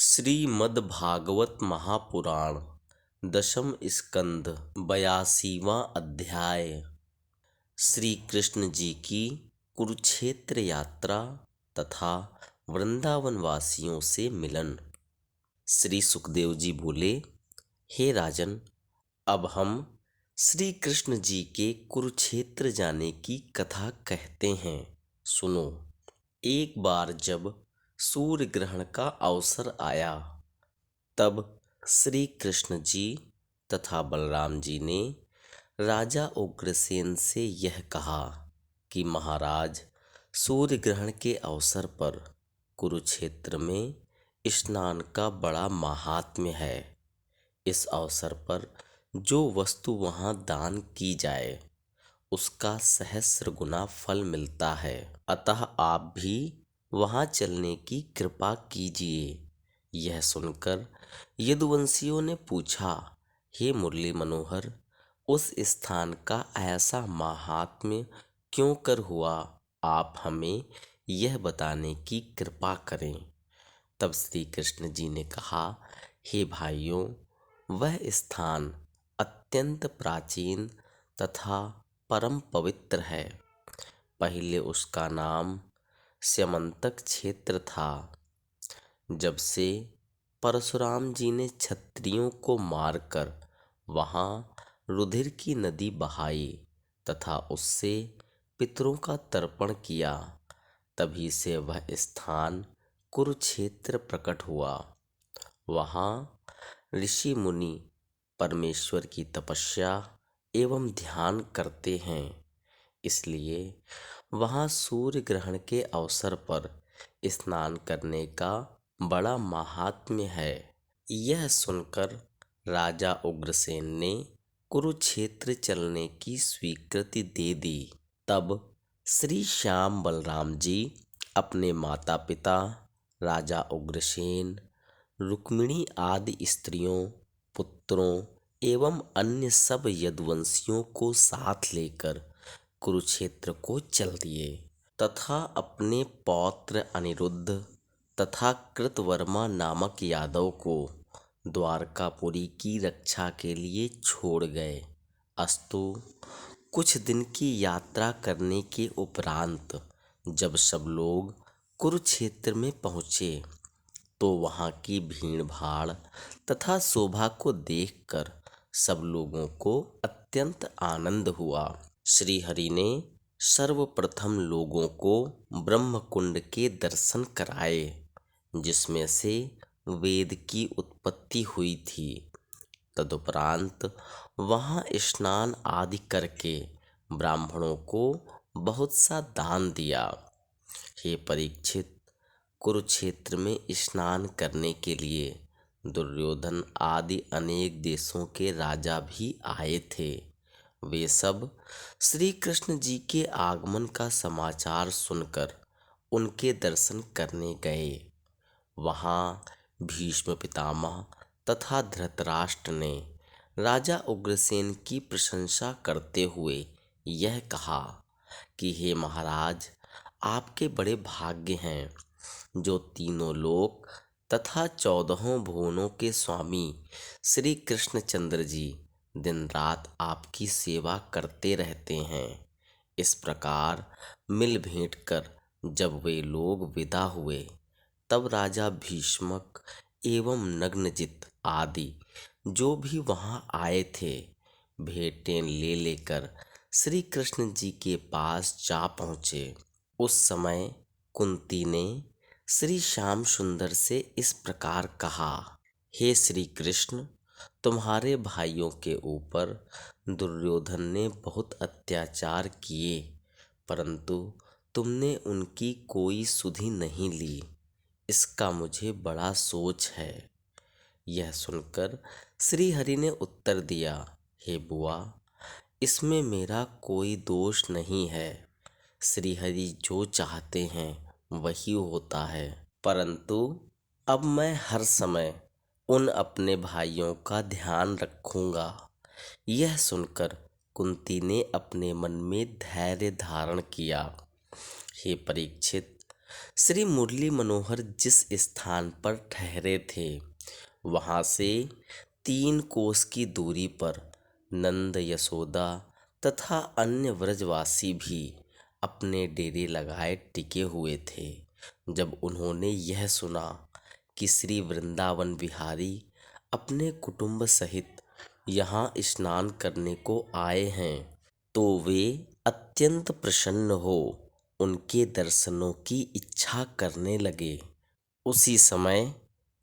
श्रीमद्भागवत महापुराण दशम स्कंद 82वां अध्याय। श्री कृष्ण जी की कुरुक्षेत्र यात्रा तथा वृंदावन वासियों से मिलन। श्री सुखदेव जी बोले, हे राजन, अब हम श्री कृष्ण जी के कुरुक्षेत्र जाने की कथा कहते हैं। सुनो। एक बार जब सूर्य ग्रहण का अवसर आया, तब श्री कृष्ण जी तथा बलराम जी ने राजा उग्रसेन से यह कहा कि महाराज, सूर्य ग्रहण के अवसर पर कुरुक्षेत्र में स्नान का बड़ा महात्म्य है। इस अवसर पर जो वस्तु वहां दान की जाए उसका सहस्र गुना फल मिलता है। अतः आप भी वहां चलने की कृपा कीजिए। यह सुनकर यदुवंशियों ने पूछा, हे मुरली मनोहर, उस स्थान का ऐसा महात्म्य क्यों कर हुआ? आप हमें यह बताने की कृपा करें। तब श्री कृष्ण जी ने कहा, हे भाइयों, वह स्थान अत्यंत प्राचीन तथा परम पवित्र है। पहले उसका नाम स्यमंतक क्षेत्र था। जब से परशुराम जी ने क्षत्रियों को मारकर वहां रुधिर की नदी बहाई तथा उससे पितरों का तर्पण किया, तभी से वह स्थान कुरुक्षेत्र प्रकट हुआ। वहां ऋषि मुनि परमेश्वर की तपस्या एवं ध्यान करते हैं। इसलिए वहां सूर्य ग्रहण के अवसर पर स्नान करने का बड़ा महात्म्य है। यह सुनकर राजा उग्रसेन ने कुरुक्षेत्र चलने की स्वीकृति दे दी। तब श्री श्याम बलराम जी अपने माता पिता राजा उग्रसेन, रुक्मिणी आदि स्त्रियों, पुत्रों एवं अन्य सब यदुवंशियों को साथ लेकर कुरुक्षेत्र को चल दिए तथा अपने पौत्र अनिरुद्ध तथा कृतवर्मा नामक यादव को द्वारकापुरी की रक्षा के लिए छोड़ गए। अस्तु, कुछ दिन की यात्रा करने के उपरांत जब सब लोग कुरुक्षेत्र में पहुँचे तो वहाँ की भीड़ भाड़ तथा शोभा को देखकर सब लोगों को अत्यंत आनंद हुआ। श्री हरि ने सर्वप्रथम लोगों को ब्रह्मकुंड के दर्शन कराए, जिसमें से वेद की उत्पत्ति हुई थी। तदुपरांत वहां स्नान आदि करके ब्राह्मणों को बहुत सा दान दिया। हे परीक्षित, कुरुक्षेत्र में स्नान करने के लिए दुर्योधन आदि अनेक देशों के राजा भी आए थे। वे सब श्री कृष्ण जी के आगमन का समाचार सुनकर उनके दर्शन करने गए। वहां भीष्म पितामह तथा धृतराष्ट्र ने राजा उग्रसेन की प्रशंसा करते हुए यह कहा कि हे महाराज, आपके बड़े भाग्य हैं जो तीनों लोक तथा 14 भुवनों के स्वामी श्री कृष्णचंद्र जी दिन रात आपकी सेवा करते रहते हैं। इस प्रकार मिल भेंट कर जब वे लोग विदा हुए, तब राजा भीष्मक एवं नग्नजित आदि जो भी वहां आए थे, भेंटें ले लेकर श्री कृष्ण जी के पास जा पहुँचे। उस समय कुंती ने श्री श्याम सुंदर से इस प्रकार कहा, हे श्री कृष्ण, तुम्हारे भाइयों के ऊपर दुर्योधन ने बहुत अत्याचार किए, परंतु तुमने उनकी कोई सुधि नहीं ली। इसका मुझे बड़ा सोच है। यह सुनकर श्री हरि ने उत्तर दिया, हे बुआ, इसमें मेरा कोई दोष नहीं है। श्री हरि जो चाहते हैं वही होता है। परंतु अब मैं हर समय उन अपने भाइयों का ध्यान रखूंगा। यह सुनकर कुंती ने अपने मन में धैर्य धारण किया। हे परीक्षित, श्री मुरली मनोहर जिस स्थान पर ठहरे थे वहां से 3 कोस की दूरी पर नंद यशोदा तथा अन्य व्रजवासी भी अपने डेरे लगाए टिके हुए थे। जब उन्होंने यह सुना कि श्री वृंदावन बिहारी अपने कुटुंब सहित यहाँ स्नान करने को आए हैं तो वे अत्यंत प्रसन्न हो उनके दर्शनों की इच्छा करने लगे। उसी समय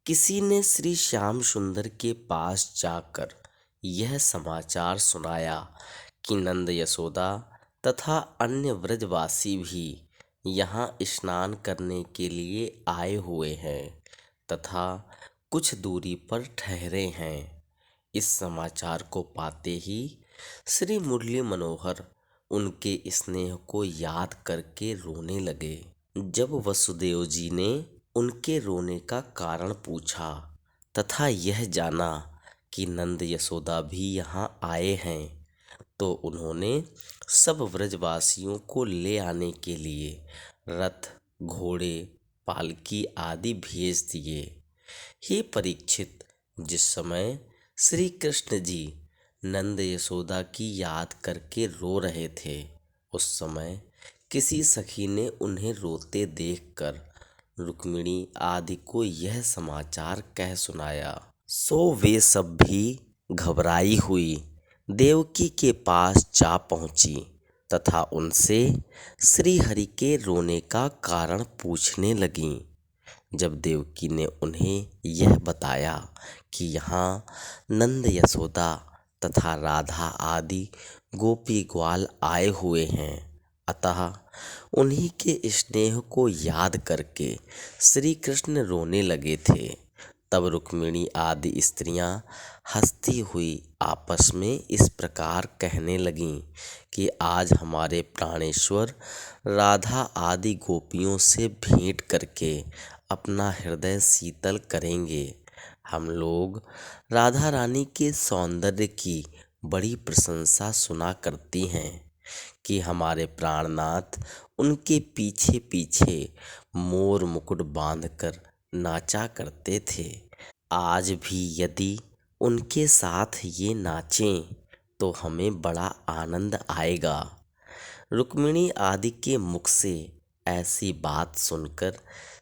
किसी ने श्री श्याम सुंदर के पास जाकर यह समाचार सुनाया कि नंद यशोदा तथा अन्य व्रजवासी भी यहाँ स्नान करने के लिए आए हुए हैं तथा कुछ दूरी पर ठहरे हैं। इस समाचार को पाते ही श्री मुरली मनोहर उनके स्नेह को याद करके रोने लगे। जब वसुदेव जी ने उनके रोने का कारण पूछा तथा यह जाना कि नंद यशोदा भी यहाँ आए हैं तो उन्होंने सब व्रजवासियों को ले आने के लिए रथ, घोड़े, पालकी आदि भेज दिए। हे परीक्षित, जिस समय श्री कृष्ण जी नंद यशोदा की याद करके रो रहे थे उस समय किसी सखी ने उन्हें रोते देखकर रुक्मिणी आदि को यह समाचार कह सुनाया। सो वे सब भी घबराई हुई देवकी के पास जा पहुंची तथा उनसे श्री हरि के रोने का कारण पूछने लगीं। जब देवकी ने उन्हें यह बताया कि यहाँ नंद यशोदा तथा राधा आदि गोपी ग्वाल आए हुए हैं अतः उन्हीं के स्नेह को याद करके श्री कृष्ण रोने लगे थे, तब रुक्मिणी आदि स्त्रियां हंसती हुई आपस में इस प्रकार कहने लगीं कि आज हमारे प्राणेश्वर राधा आदि गोपियों से भेंट करके अपना हृदय शीतल करेंगे। हम लोग राधा रानी के सौंदर्य की बड़ी प्रशंसा सुना करती हैं कि हमारे प्राणनाथ उनके पीछे पीछे मोर मुकुट बांधकर नाचा करते थे। आज भी यदि उनके साथ ये नाचें तो हमें बड़ा आनंद आएगा। रुक्मिणी आदि के मुख से ऐसी बात सुनकर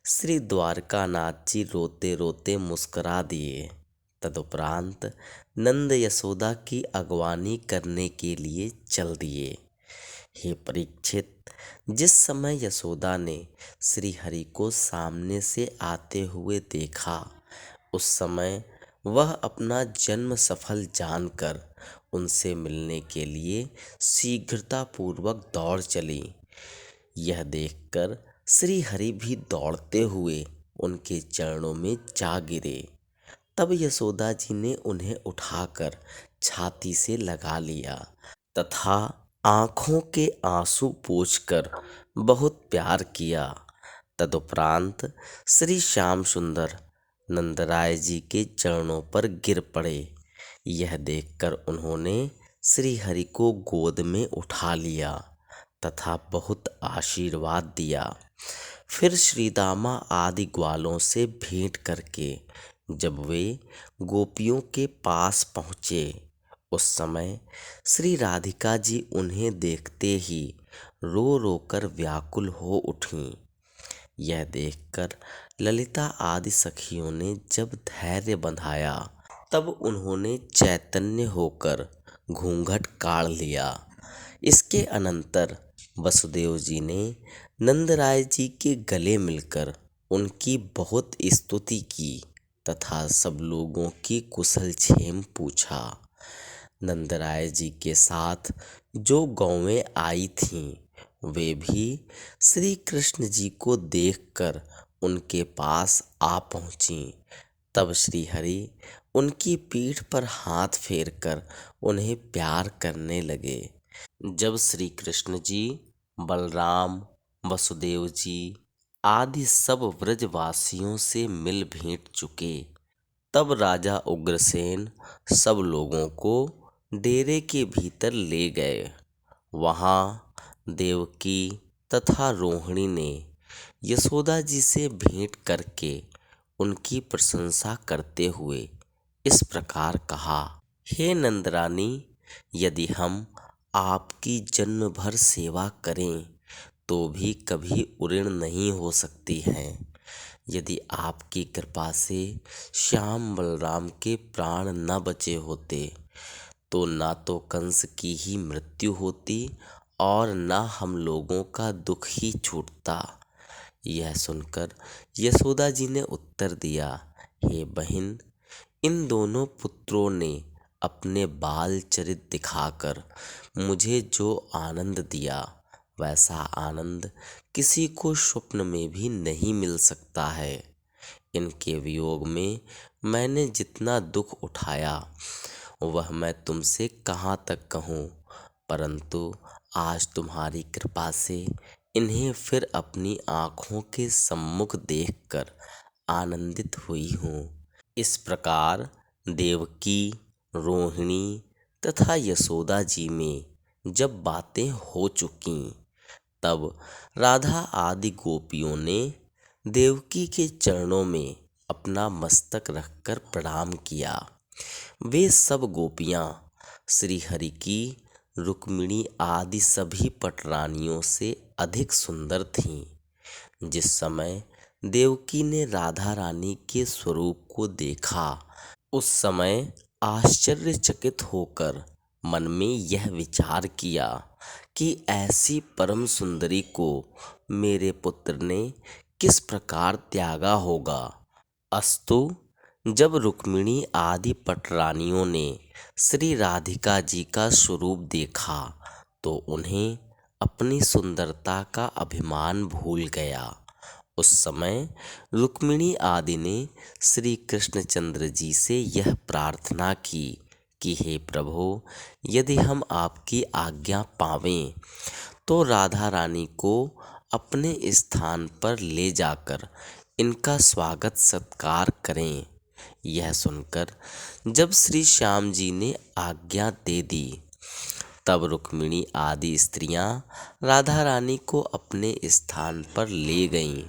श्री द्वारकानाथ जी रोते रोते मुस्करा दिए। तदुपरांत नंद यशोदा की अगवानी करने के लिए चल दिए। हे परीक्षित, जिस समय यशोदा ने श्री हरि को सामने से आते हुए देखा उस समय वह अपना जन्म सफल जानकर उनसे मिलने के लिए शीघ्रतापूर्वक दौड़ चली। यह देखकर श्री हरि भी दौड़ते हुए उनके चरणों में जा गिरे। तब यशोदा जी ने उन्हें उठाकर छाती से लगा लिया तथा आंखों के आंसू पोंछकर बहुत प्यार किया। तदुपरांत श्री श्याम सुंदर नंदराय जी के चरणों पर गिर पड़े। यह देखकर उन्होंने श्री हरि को गोद में उठा लिया तथा बहुत आशीर्वाद दिया। फिर श्री दामा आदि ग्वालों से भेंट करके जब वे गोपियों के पास पहुँचे उस समय श्री राधिका जी उन्हें देखते ही रो रो कर व्याकुल हो उठीं। यह देखकर ललिता आदि सखियों ने जब धैर्य बंधाया तब उन्होंने चैतन्य होकर घूंघट काढ़ लिया। इसके अनंतर वसुदेव जी ने नंदराय जी के गले मिलकर उनकी बहुत स्तुति की तथा सब लोगों की कुशल क्षेम पूछा। नंदराय जी के साथ जो गौवें आई थीं वे भी श्री कृष्ण जी को देखकर उनके पास आ पहुँची। तब श्री हरि उनकी पीठ पर हाथ फेरकर उन्हें प्यार करने लगे। जब श्री कृष्ण जी, बलराम, वसुदेव जी आदि सब व्रजवासियों से मिल भेंट चुके तब राजा उग्रसेन सब लोगों को डेरे के भीतर ले गए। वहाँ देवकी तथा रोहिणी ने यशोदा जी से भेंट करके उनकी प्रशंसा करते हुए इस प्रकार कहा, हे नंदरानी, यदि हम आपकी जन्म भर सेवा करें तो भी कभी उऋण नहीं हो सकती है। यदि आपकी कृपा से श्याम बलराम के प्राण न बचे होते तो ना तो कंस की ही मृत्यु होती और ना हम लोगों का दुख ही छूटता। यह सुनकर यशोदा जी ने उत्तर दिया, हे बहन, इन दोनों पुत्रों ने अपने बाल चरित दिखाकर मुझे जो आनंद दिया वैसा आनंद किसी को स्वप्न में भी नहीं मिल सकता है। इनके वियोग में मैंने जितना दुख उठाया वह मैं तुमसे कहाँ तक कहूँ, परंतु आज तुम्हारी कृपा से इन्हें फिर अपनी आँखों के सम्मुख देखकर आनंदित हुई हूँ। इस प्रकार देवकी, रोहिणी तथा यशोदा जी में जब बातें हो चुकीं, तब राधा आदि गोपियों ने देवकी के चरणों में अपना मस्तक रखकर प्रणाम किया। वे सब गोपियाँ श्री हरि की रुक्मिणी आदि सभी पटरानियों से अधिक सुंदर थीं। जिस समय देवकी ने राधा रानी के स्वरूप को देखा, उस समय आश्चर्यचकित होकर मन में यह विचार किया कि ऐसी परम सुंदरी को मेरे पुत्र ने किस प्रकार त्यागा होगा। अस्तु, जब रुक्मिणी आदि पटरानियों ने श्री राधिका जी का स्वरूप देखा तो उन्हें अपनी सुंदरता का अभिमान भूल गया। उस समय रुक्मिणी आदि ने श्री कृष्णचंद्र जी से यह प्रार्थना की कि हे प्रभु, यदि हम आपकी आज्ञा पावें तो राधा रानी को अपने स्थान पर ले जाकर इनका स्वागत सत्कार करें। यह सुनकर जब श्री श्याम जी ने आज्ञा दे दी, तब रुक्मिणी आदि स्त्रियां राधा रानी को अपने स्थान पर ले गईं।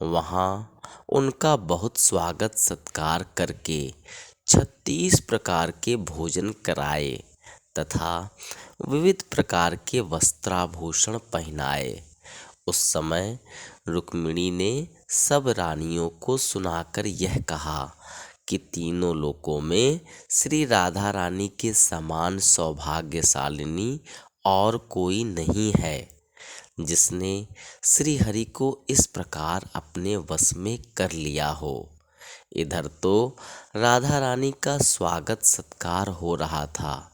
वहां उनका बहुत स्वागत सत्कार करके 36 प्रकार के भोजन कराए तथा विविध प्रकार के वस्त्राभूषण पहनाए। उस समय रुक्मिणी ने सब रानियों को सुनाकर यह कहा कि तीनों लोकों में श्री राधा रानी के समान सौभाग्यशालिनी और कोई नहीं है जिसने श्री हरि को इस प्रकार अपने वश में कर लिया हो। इधर तो राधा रानी का स्वागत सत्कार हो रहा था,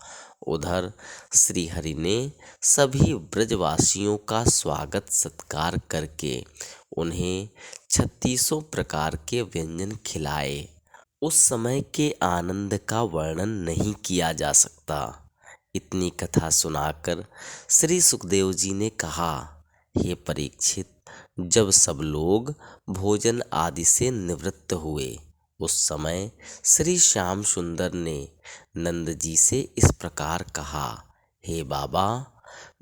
उधर श्री हरि ने सभी ब्रजवासियों का स्वागत सत्कार करके उन्हें 36 प्रकार के व्यंजन खिलाए। उस समय के आनंद का वर्णन नहीं किया जा सकता। इतनी कथा सुनाकर श्री सुखदेव जी ने कहा, हे परीक्षित, जब सब लोग भोजन आदि से निवृत्त हुए उस समय श्री श्याम सुंदर ने नंद जी से इस प्रकार कहा, हे बाबा,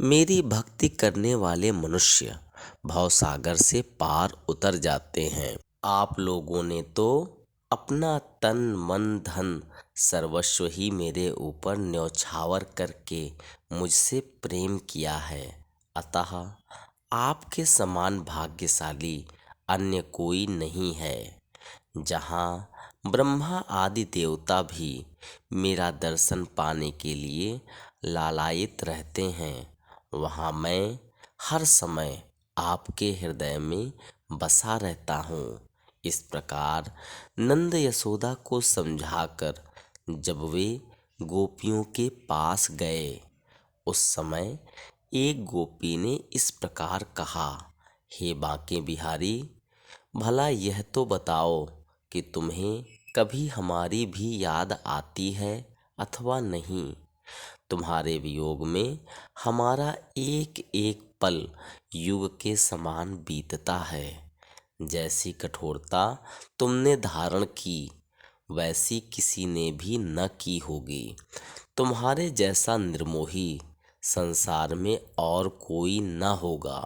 मेरी भक्ति करने वाले मनुष्य भवसागर से पार उतर जाते हैं। आप लोगों ने तो अपना तन मन धन सर्वस्व ही मेरे ऊपर न्यौछावर करके मुझसे प्रेम किया है, अतः आपके समान भाग्यशाली अन्य कोई नहीं है। जहाँ ब्रह्मा आदि देवता भी मेरा दर्शन पाने के लिए लालायित रहते हैं, वहाँ मैं हर समय आपके हृदय में बसा रहता हूँ। इस प्रकार नंद यशोदा को समझाकर जब वे गोपियों के पास गए, उस समय एक गोपी ने इस प्रकार कहा, हे बांके बिहारी, भला यह तो बताओ कि तुम्हें कभी हमारी भी याद आती है अथवा नहीं। तुम्हारे वियोग में हमारा एक एक पल युग के समान बीतता है। जैसी कठोरता तुमने धारण की वैसी किसी ने भी न की होगी। तुम्हारे जैसा निर्मोही संसार में और कोई न होगा।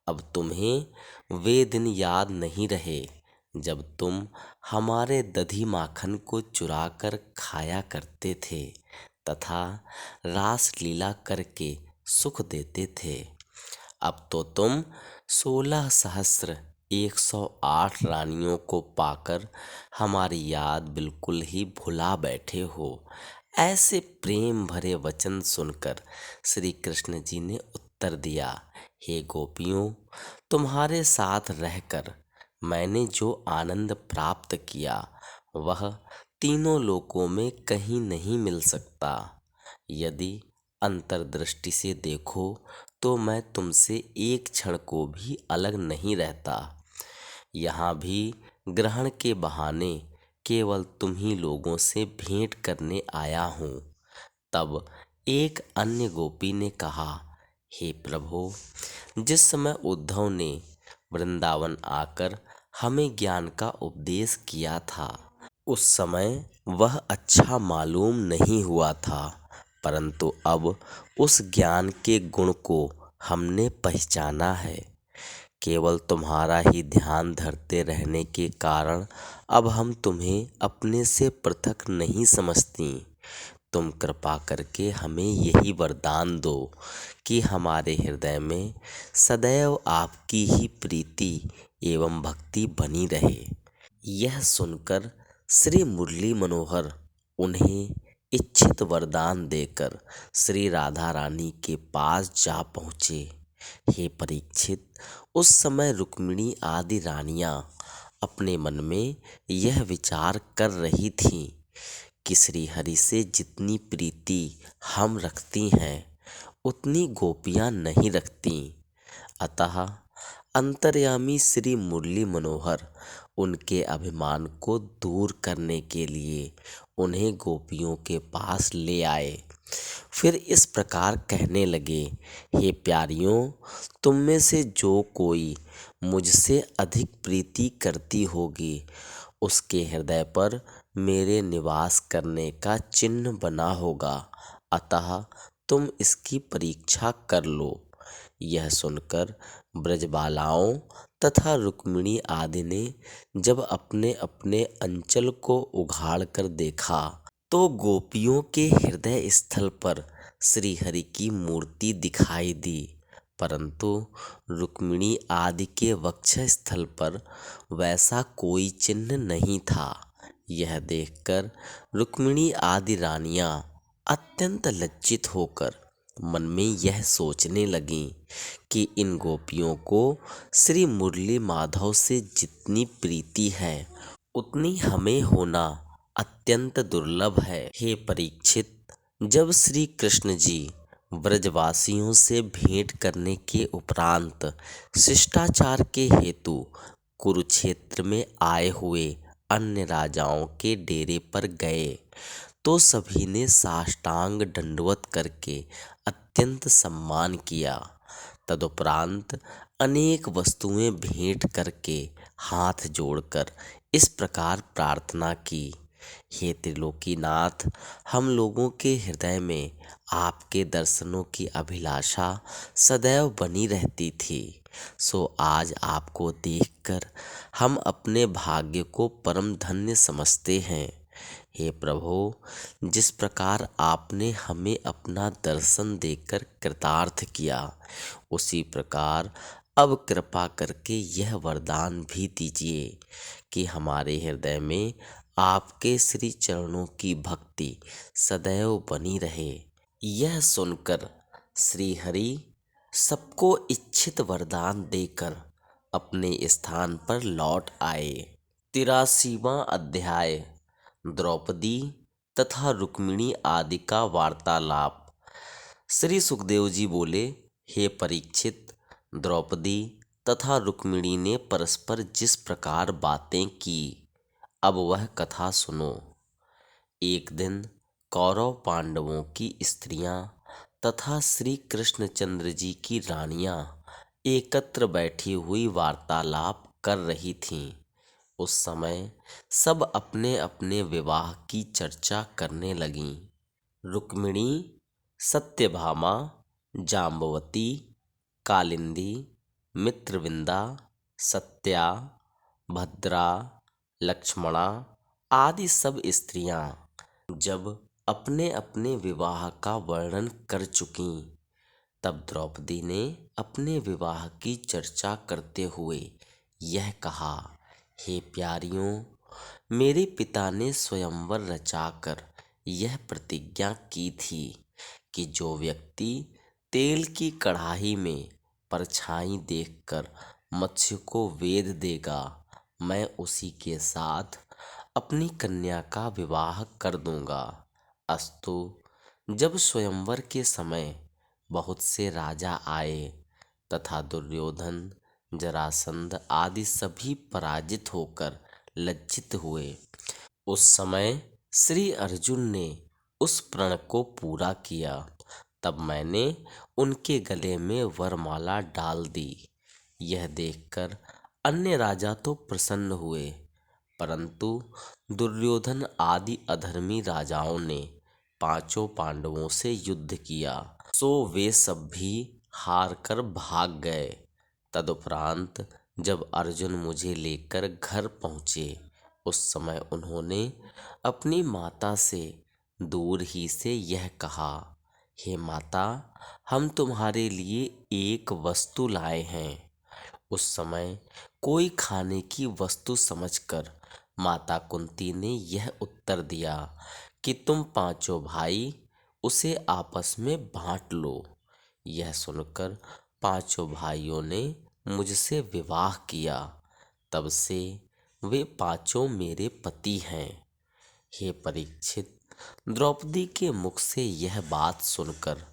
अब तुम्हें वे दिन याद नहीं रहे जब तुम हमारे दधी माखन को चुरा कर खाया करते थे तथा रास लीला करके सुख देते थे। अब तो तुम 16,108 रानियों को पाकर हमारी याद बिल्कुल ही भुला बैठे हो। ऐसे प्रेम भरे वचन सुनकर श्री कृष्ण जी ने उत्तर दिया, हे गोपियों, तुम्हारे साथ रहकर मैंने जो आनंद प्राप्त किया वह तीनों लोकों में कहीं नहीं मिल सकता। यदि अंतर्दृष्टि से देखो तो मैं तुमसे एक क्षण को भी अलग नहीं रहता। यहाँ भी ग्रहण के बहाने केवल तुम ही लोगों से भेंट करने आया हूँ। तब एक अन्य गोपी ने कहा, हे प्रभु, जिस समय उद्धव ने वृंदावन आकर हमें ज्ञान का उपदेश किया था उस समय वह अच्छा मालूम नहीं हुआ था, परंतु अब उस ज्ञान के गुण को हमने पहचाना है। केवल तुम्हारा ही ध्यान धरते रहने के कारण अब हम तुम्हें अपने से पृथक नहीं समझती। तुम कृपा करके हमें यही वरदान दो कि हमारे हृदय में सदैव आपकी ही प्रीति एवं भक्ति बनी रहे। यह सुनकर श्री मुरली मनोहर उन्हें इच्छित वरदान देकर श्री राधा रानी के पास जा पहुँचे। हे परीक्षित, उस समय रुक्मिणी आदि रानियां अपने मन में यह विचार कर रही थीं कि श्री हरि से जितनी प्रीति हम रखती हैं उतनी गोपियां नहीं रखती। अतः अंतर्यामी श्री मुरली मनोहर उनके अभिमान को दूर करने के लिए उन्हें गोपियों के पास ले आए। फिर इस प्रकार कहने लगे, हे प्यारियों, तुम में से जो कोई मुझसे अधिक प्रीति करती होगी उसके हृदय पर मेरे निवास करने का चिन्ह बना होगा, अतः तुम इसकी परीक्षा कर लो। यह सुनकर ब्रजबालाओं तथा रुक्मिणी आदि ने जब अपने अपने अंचल को उघाड़ कर देखा तो गोपियों के हृदय स्थल पर श्री हरि की मूर्ति दिखाई दी, परंतु रुक्मिणी आदि के वक्ष स्थल पर वैसा कोई चिन्ह नहीं था। यह देखकर रुक्मिणी आदि रानियां अत्यंत लज्जित होकर मन में यह सोचने लगीं कि इन गोपियों को श्री मुरली माधव से जितनी प्रीति है उतनी हमें होना अत्यंत दुर्लभ है। हे परीक्षित, जब श्री कृष्ण जी ब्रजवासियों से भेंट करने के उपरांत शिष्टाचार के हेतु कुरुक्षेत्र में आए हुए अन्य राजाओं के डेरे पर गए तो सभी ने साष्टांग दंडवत करके अत्यंत सम्मान किया। तदुपरांत अनेक वस्तुएं भेंट करके हाथ जोड़कर इस प्रकार प्रार्थना की, हे त्रिलोकीनाथ, हम लोगों के हृदय में आपके दर्शनों की अभिलाषा सदैव बनी रहती थी, सो आज आपको देखकर हम अपने भाग्य को परम धन्य समझते हैं। हे प्रभु, जिस प्रकार आपने हमें अपना दर्शन देकर कृतार्थ किया उसी प्रकार अब कृपा करके यह वरदान भी दीजिए कि हमारे हृदय में आपके श्री चरणों की भक्ति सदैव बनी रहे। यह सुनकर श्री हरि सबको इच्छित वरदान देकर अपने स्थान पर लौट आए। 83वां अध्याय द्रौपदी तथा रुक्मिणी आदि का वार्तालाप। श्री सुखदेव जी बोले, हे परीक्षित, द्रौपदी तथा रुक्मिणी ने परस्पर जिस प्रकार बातें की अब वह कथा सुनो। एक दिन कौरव पांडवों की स्त्रियां तथा श्री कृष्णचंद्र जी की रानियां एकत्र बैठी हुई वार्तालाप कर रही थीं। उस समय सब अपने अपने विवाह की चर्चा करने लगीं। रुक्मिणी सत्यभामा, जाम्बवती, कालिंदी, मित्रविंदा, सत्या, भद्रा, लक्ष्मणा आदि सब स्त्रियां जब अपने अपने विवाह का वर्णन कर चुकीं, तब द्रौपदी ने अपने विवाह की चर्चा करते हुए यह कहा, हे प्यारियों, मेरे पिता ने स्वयंवर रचाकर यह प्रतिज्ञा की थी कि जो व्यक्ति तेल की कढ़ाई में परछाई देखकर मत्स्य को वेद देगा, मैं उसी के साथ अपनी कन्या का विवाह कर दूंगा। अस्तु, जब स्वयंवर के समय बहुत से राजा आए तथा दुर्योधन, जरासंध आदि सभी पराजित होकर लज्जित हुए, उस समय श्री अर्जुन ने उस प्रण को पूरा किया। तब मैंने उनके गले में वरमाला डाल दी। यह देखकर अन्य राजा तो प्रसन्न हुए, परंतु दुर्योधन आदि अधर्मी राजाओं ने पांचों पांडवों से युद्ध किया, सो वे सब भी हार कर भाग गए। तदुपरांत जब अर्जुन मुझे लेकर घर पहुँचे, उस समय उन्होंने अपनी माता से दूर ही से यह कहा, हे माता, हम तुम्हारे लिए एक वस्तु लाए हैं। उस समय कोई खाने की वस्तु समझकर माता कुंती ने यह उत्तर दिया कि तुम पांचों भाई उसे आपस में बांट लो। यह सुनकर पांचों भाइयों ने मुझसे विवाह किया। तब से वे पांचों मेरे पति हैं। हे परीक्षित, द्रौपदी के मुख से यह बात सुनकर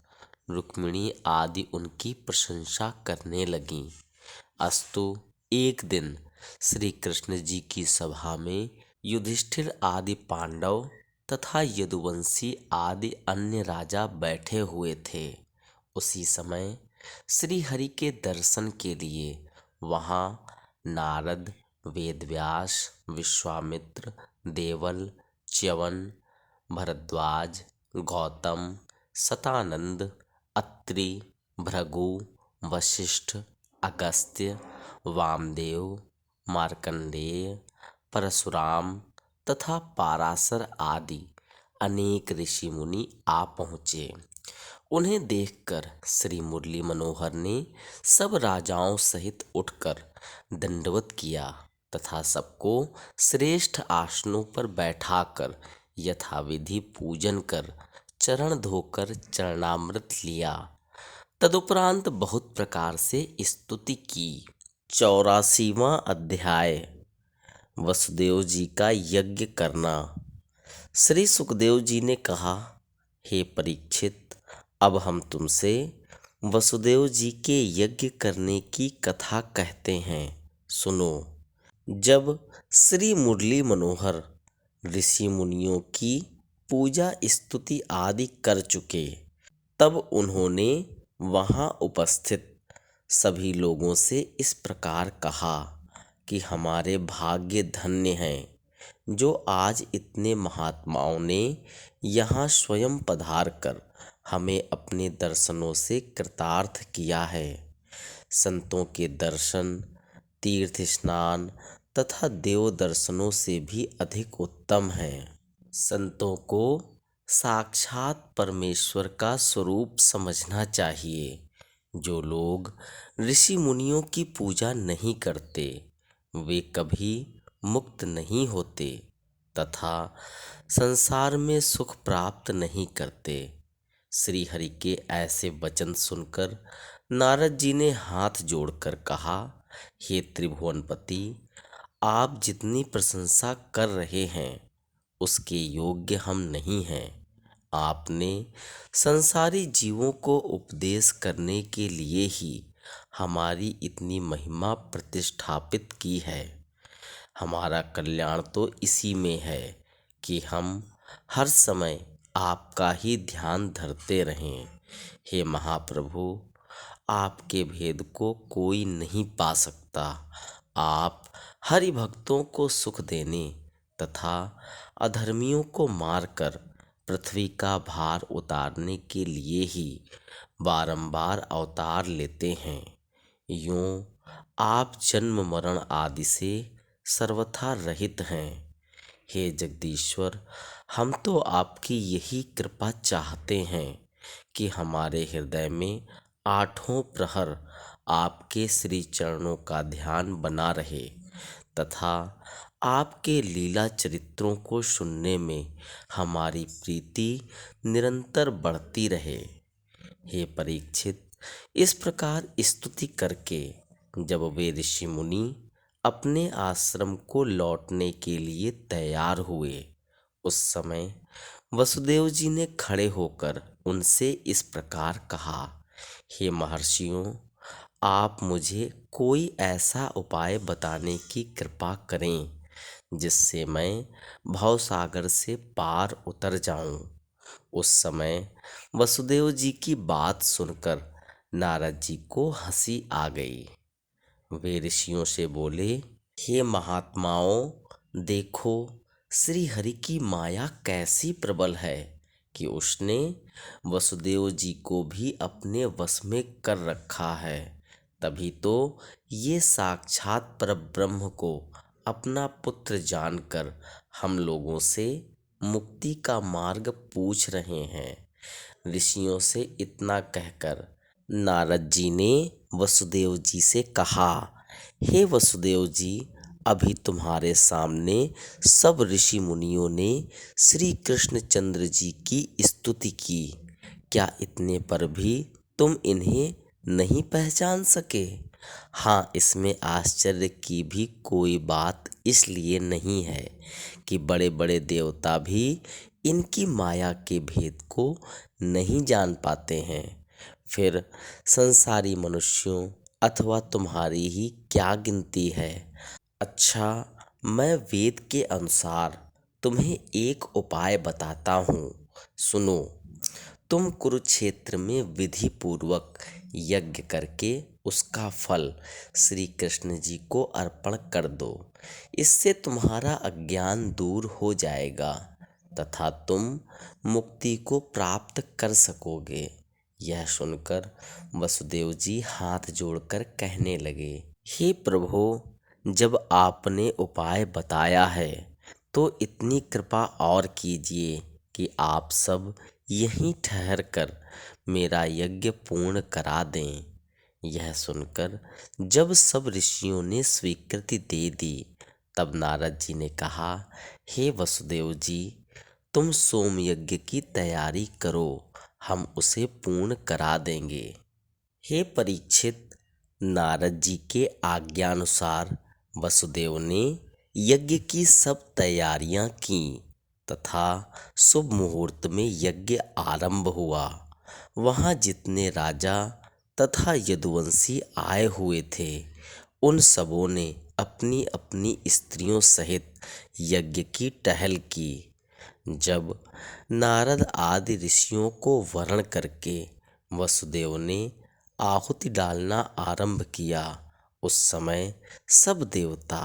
रुक्मिणी आदि उनकी प्रशंसा करने लगीं। अस्तु, एक दिन श्री कृष्ण जी की सभा में युधिष्ठिर आदि पांडव तथा यदुवंशी आदि अन्य राजा बैठे हुए थे। उसी समय श्री हरि के दर्शन के लिए वहाँ नारद, वेदव्यास, विश्वामित्र, देवल, च्यवन, भरद्वाज, गौतम, सतानंद, अत्रि, भृगु, वशिष्ठ, अगस्त्य, वामदेव, मार्कंडेय, परशुराम तथा पाराशर आदि अनेक ऋषि मुनि आ पहुँचे। उन्हें देखकर श्री मुरली मनोहर ने सब राजाओं सहित उठकर दंडवत किया तथा सबको श्रेष्ठ आसनों पर बैठाकर यथाविधि पूजन कर चरण धोकर चरणामृत लिया। तदुपरांत बहुत प्रकार से स्तुति की। 84वां अध्याय, वसुदेव जी का यज्ञ करना। श्री सुखदेव जी ने कहा, हे परीक्षित, अब हम तुमसे वसुदेव जी के यज्ञ करने की कथा कहते हैं, सुनो। जब श्री मुरली मनोहर ऋषि मुनियों की पूजा स्तुति आदि कर चुके, तब उन्होंने वहाँ उपस्थित सभी लोगों से इस प्रकार कहा कि हमारे भाग्य धन्य हैं जो आज इतने महात्माओं ने यहाँ स्वयं पधार कर हमें अपने दर्शनों से कृतार्थ किया है। संतों के दर्शन, तीर्थ स्नान तथा देव दर्शनों से भी अधिक उत्तम हैं। संतों को साक्षात परमेश्वर का स्वरूप समझना चाहिए। जो लोग ऋषि मुनियों की पूजा नहीं करते, वे कभी मुक्त नहीं होते तथा संसार में सुख प्राप्त नहीं करते। श्री हरि के ऐसे वचन सुनकर नारद जी ने हाथ जोड़कर कहा, हे त्रिभुवनपति, आप जितनी प्रशंसा कर रहे हैं उसके योग्य हम नहीं हैं। आपने संसारी जीवों को उपदेश करने के लिए ही हमारी इतनी महिमा प्रतिष्ठापित की है। हमारा कल्याण तो इसी में है कि हम हर समय आपका ही ध्यान धरते रहें। हे महाप्रभु, आपके भेद को कोई नहीं पा सकता। आप हरि भक्तों को सुख देने तथा अधर्मियों को मारकर पृथ्वी का भार उतारने के लिए ही बारंबार अवतार लेते हैं। यूँ आप जन्म मरण आदि से सर्वथा रहित हैं। हे जगदीश्वर, हम तो आपकी यही कृपा चाहते हैं कि हमारे हृदय में आठों प्रहर आपके श्री चरणों का ध्यान बना रहे तथा आपके लीला चरित्रों को सुनने में हमारी प्रीति निरंतर बढ़ती रहे। हे परीक्षित, इस प्रकार स्तुति करके जब वे ऋषि मुनि अपने आश्रम को लौटने के लिए तैयार हुए, उस समय वसुदेव जी ने खड़े होकर उनसे इस प्रकार कहा, हे महर्षियों, आप मुझे कोई ऐसा उपाय बताने की कृपा करें जिससे मैं भवसागर से पार उतर जाऊं। उस समय वसुदेव जी की बात सुनकर नारद जी को हंसी आ गई। वे ऋषियों से बोले, हे महात्माओं, देखो श्री हरि की माया कैसी प्रबल है कि उसने वसुदेव जी को भी अपने वश में कर रखा है। तभी तो ये साक्षात परब्रह्म को अपना पुत्र जानकर हम लोगों से मुक्ति का मार्ग पूछ रहे हैं। ऋषियों से इतना कहकर नारद जी ने वसुदेव जी से कहा, हे वसुदेव जी, अभी तुम्हारे सामने सब ऋषि मुनियों ने श्री कृष्णचंद्र जी की स्तुति की। क्या इतने पर भी तुम इन्हें नहीं पहचान सके? हाँ, इसमें आश्चर्य की भी कोई बात इसलिए नहीं है कि बड़े बड़े देवता भी इनकी माया के भेद को नहीं जान पाते हैं। फिर संसारी मनुष्यों अथवा तुम्हारी ही क्या गिनती है। अच्छा, मैं वेद के अनुसार तुम्हें एक उपाय बताता हूँ, सुनो। तुम कुरुक्षेत्र में विधि पूर्वक यज्ञ करके उसका फल श्री कृष्ण जी को अर्पण कर दो। इससे तुम्हारा अज्ञान दूर हो जाएगा तथा तुम मुक्ति को प्राप्त कर सकोगे। यह सुनकर वसुदेव जी हाथ जोड़कर कहने लगे, हे प्रभु, जब आपने उपाय बताया है तो इतनी कृपा और कीजिए कि आप सब यहीं ठहर कर मेरा यज्ञ पूर्ण करा दें। यह सुनकर जब सब ऋषियों ने स्वीकृति दे दी, तब नारद जी ने कहा, हे वसुदेव जी, तुम सोम यज्ञ की तैयारी करो, हम उसे पूर्ण करा देंगे। हे परीक्षित, नारद जी के आज्ञानुसार वसुदेव ने यज्ञ की सब तैयारियां की तथा शुभ मुहूर्त में यज्ञ आरंभ हुआ। वहां जितने राजा तथा यदुवंशी आए हुए थे, उन सबों ने अपनी अपनी स्त्रियों सहित यज्ञ की टहल की। जब नारद आदि ऋषियों को वरण करके वसुदेव ने आहुति डालना आरंभ किया, उस समय सब देवता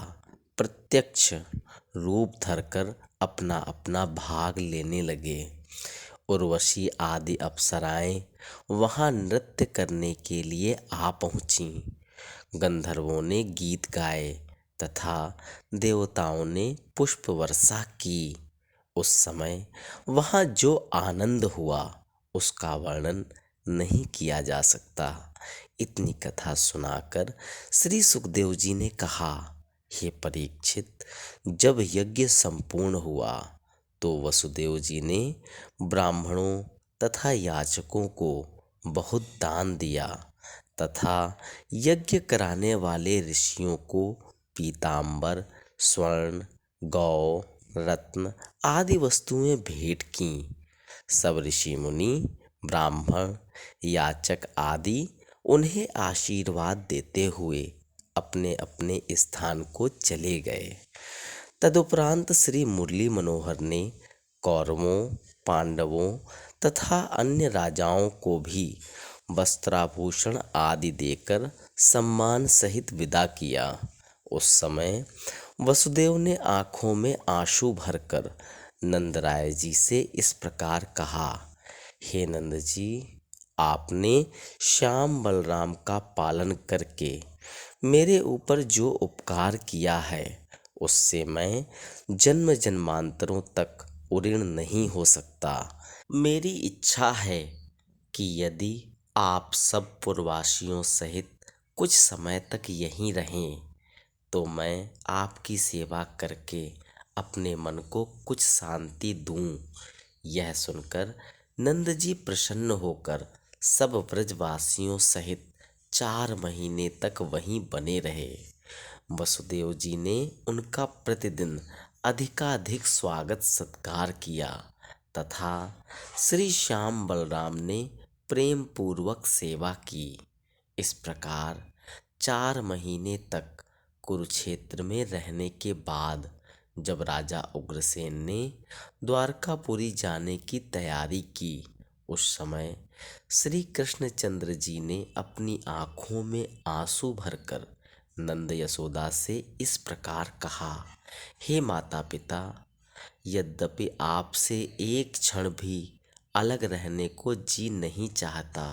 प्रत्यक्ष रूप धरकर अपना अपना भाग लेने लगे। उर्वशी आदि अप्सराएं वहां नृत्य करने के लिए आ पहुंची। गंधर्वों ने गीत गाए तथा देवताओं ने पुष्प वर्षा की। उस समय वहां जो आनंद हुआ उसका वर्णन नहीं किया जा सकता। इतनी कथा सुनाकर श्री सुखदेव जी ने कहा, हे परीक्षित, जब यज्ञ संपूर्ण हुआ तो वसुदेव जी ने ब्राह्मणों तथा याचकों को बहुत दान दिया तथा यज्ञ कराने वाले ऋषियों को पीतांबर, स्वर्ण, गौ, रत्न आदि वस्तुएं भेंट की। सब ऋषि मुनि, ब्राह्मण, याचक आदि उन्हें आशीर्वाद देते हुए अपने अपने स्थान को चले गए। तदुपरांत श्री मुरली मनोहर ने कौरवों, पांडवों तथा अन्य राजाओं को भी वस्त्राभूषण आदि देकर सम्मान सहित विदा किया। उस समय वसुदेव ने आंखों में आंसू भरकर नंदराय जी से इस प्रकार कहा, हे नंद जी, आपने श्याम बलराम का पालन करके मेरे ऊपर जो उपकार किया है उससे मैं जन्म जन्मांतरों तक ऋणी नहीं हो सकता। मेरी इच्छा है कि यदि आप सब पूर्ववासियों सहित कुछ समय तक यहीं रहें तो मैं आपकी सेवा करके अपने मन को कुछ शांति दूं। यह सुनकर नंद जी प्रसन्न होकर सब ब्रजवासियों सहित 4 महीने तक वहीं बने रहे। वसुदेव जी ने उनका प्रतिदिन अधिकाधिक स्वागत सत्कार किया तथा श्री श्याम बलराम ने प्रेम पूर्वक सेवा की। इस प्रकार 4 महीने तक कुरुक्षेत्र में रहने के बाद जब राजा उग्रसेन ने द्वारकापुरी जाने की तैयारी की, उस समय श्री कृष्णचंद्र जी ने अपनी आंखों में आंसू भरकर नंद यशोदा से इस प्रकार कहा, हे माता पिता, यद्यपि आपसे एक क्षण भी अलग रहने को जी नहीं चाहता,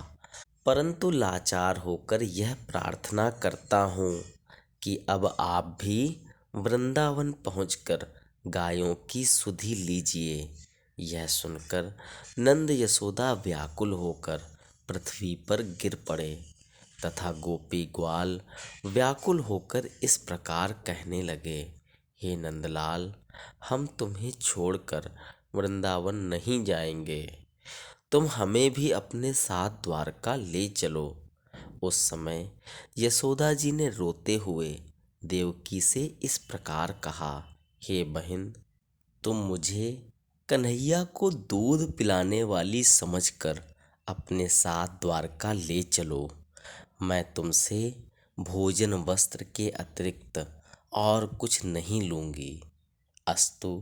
परंतु लाचार होकर यह प्रार्थना करता हूँ कि अब आप भी वृंदावन पहुंचकर गायों की सुधि लीजिए। यह सुनकर नंद यशोदा व्याकुल होकर पृथ्वी पर गिर पड़े तथा गोपी ग्वाल व्याकुल होकर इस प्रकार कहने लगे, हे नंदलाल, हम तुम्हें छोड़कर वृंदावन नहीं जाएंगे, तुम हमें भी अपने साथ द्वारका ले चलो। उस समय यशोदा जी ने रोते हुए देवकी से इस प्रकार कहा, हे बहन, तुम मुझे कन्हैया को दूध पिलाने वाली समझकर अपने साथ द्वारका ले चलो। मैं तुमसे भोजन वस्त्र के अतिरिक्त और कुछ नहीं लूंगी। अस्तु।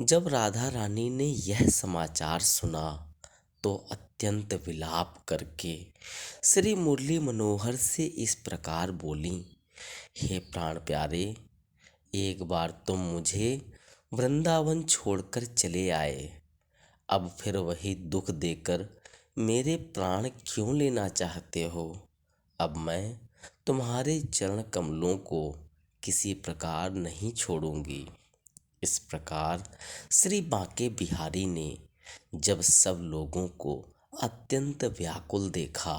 जब राधा रानी ने यह समाचार सुना तो अत्यंत विलाप करके श्री मुरली मनोहर से इस प्रकार बोली, हे प्राण प्यारे, एक बार तुम मुझे वृंदावन छोड़कर चले आए, अब फिर वही दुख देकर मेरे प्राण क्यों लेना चाहते हो। अब मैं तुम्हारे चरण कमलों को किसी प्रकार नहीं छोड़ूंगी। इस प्रकार श्री बांके बिहारी ने जब सब लोगों को अत्यंत व्याकुल देखा,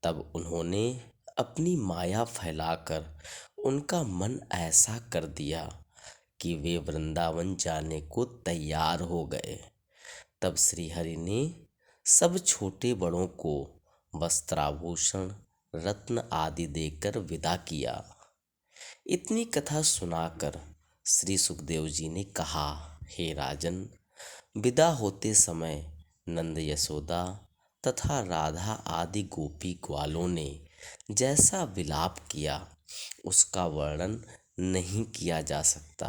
तब उन्होंने अपनी माया फैलाकर उनका मन ऐसा कर दिया कि वे वृंदावन जाने को तैयार हो गए। तब श्रीहरि ने सब छोटे बड़ों को वस्त्राभूषण रत्न आदि देकर विदा किया। इतनी कथा सुनाकर श्री सुखदेव जी ने कहा, हे राजन, विदा होते समय नंद यशोदा तथा राधा आदि गोपी ग्वालों ने जैसा विलाप किया उसका वर्णन नहीं किया जा सकता।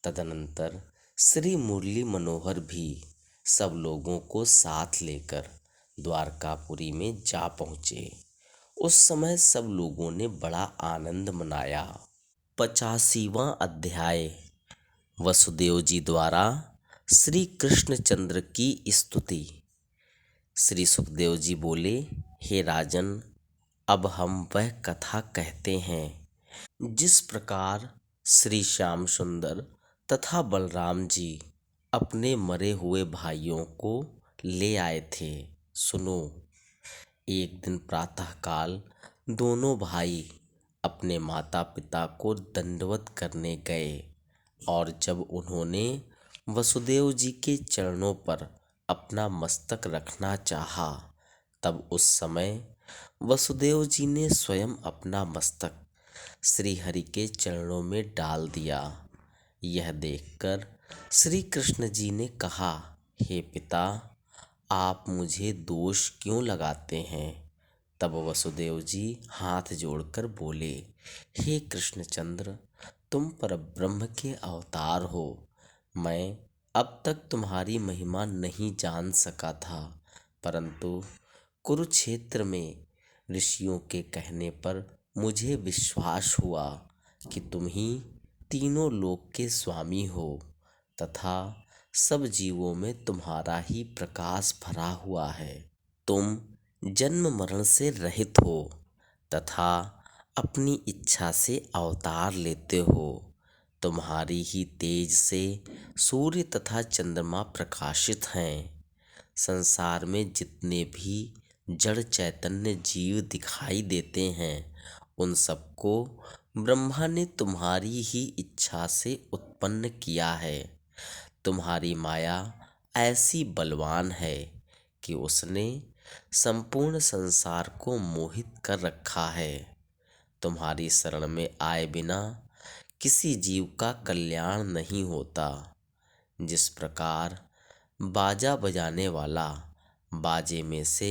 तदनंतर श्री मुरली मनोहर भी सब लोगों को साथ लेकर द्वारकापुरी में जा पहुँचे। उस समय सब लोगों ने बड़ा आनंद मनाया। 85वां अध्याय। वसुदेव जी द्वारा श्री कृष्णचंद्र की स्तुति। श्री सुखदेव जी बोले, हे राजन, अब हम वह कथा कहते हैं जिस प्रकार श्री श्याम सुंदर तथा बलराम जी अपने मरे हुए भाइयों को ले आए थे। सुनो। एक दिन प्रातःकाल दोनों भाई अपने माता पिता को दंडवत करने गए और जब उन्होंने वसुदेव जी के चरणों पर अपना मस्तक रखना चाहा, तब उस समय वसुदेव जी ने स्वयं अपना मस्तक श्री हरि के चरणों में डाल दिया। यह देखकर श्री कृष्ण जी ने कहा, हे पिता, आप मुझे दोष क्यों लगाते हैं। तब वसुदेव जी हाथ जोड़कर बोले, हे कृष्णचंद्र, तुम परब्रह्म के अवतार हो। मैं अब तक तुम्हारी महिमा नहीं जान सका था, परंतु कुरुक्षेत्र में ऋषियों के कहने पर मुझे विश्वास हुआ कि तुम ही तीनों लोक के स्वामी हो तथा सब जीवों में तुम्हारा ही प्रकाश भरा हुआ है। तुम जन्म मरण से रहित हो तथा अपनी इच्छा से अवतार लेते हो। तुम्हारी ही तेज से सूर्य तथा चंद्रमा प्रकाशित हैं। संसार में जितने भी जड़ चैतन्य जीव दिखाई देते हैं, उन सबको ब्रह्मा ने तुम्हारी ही इच्छा से उत्पन्न किया है। तुम्हारी माया ऐसी बलवान है कि उसने संपूर्ण संसार को मोहित कर रखा है। तुम्हारी शरण में आए बिना किसी जीव का कल्याण नहीं होता। जिस प्रकार बाजा बजाने वाला बाजे में से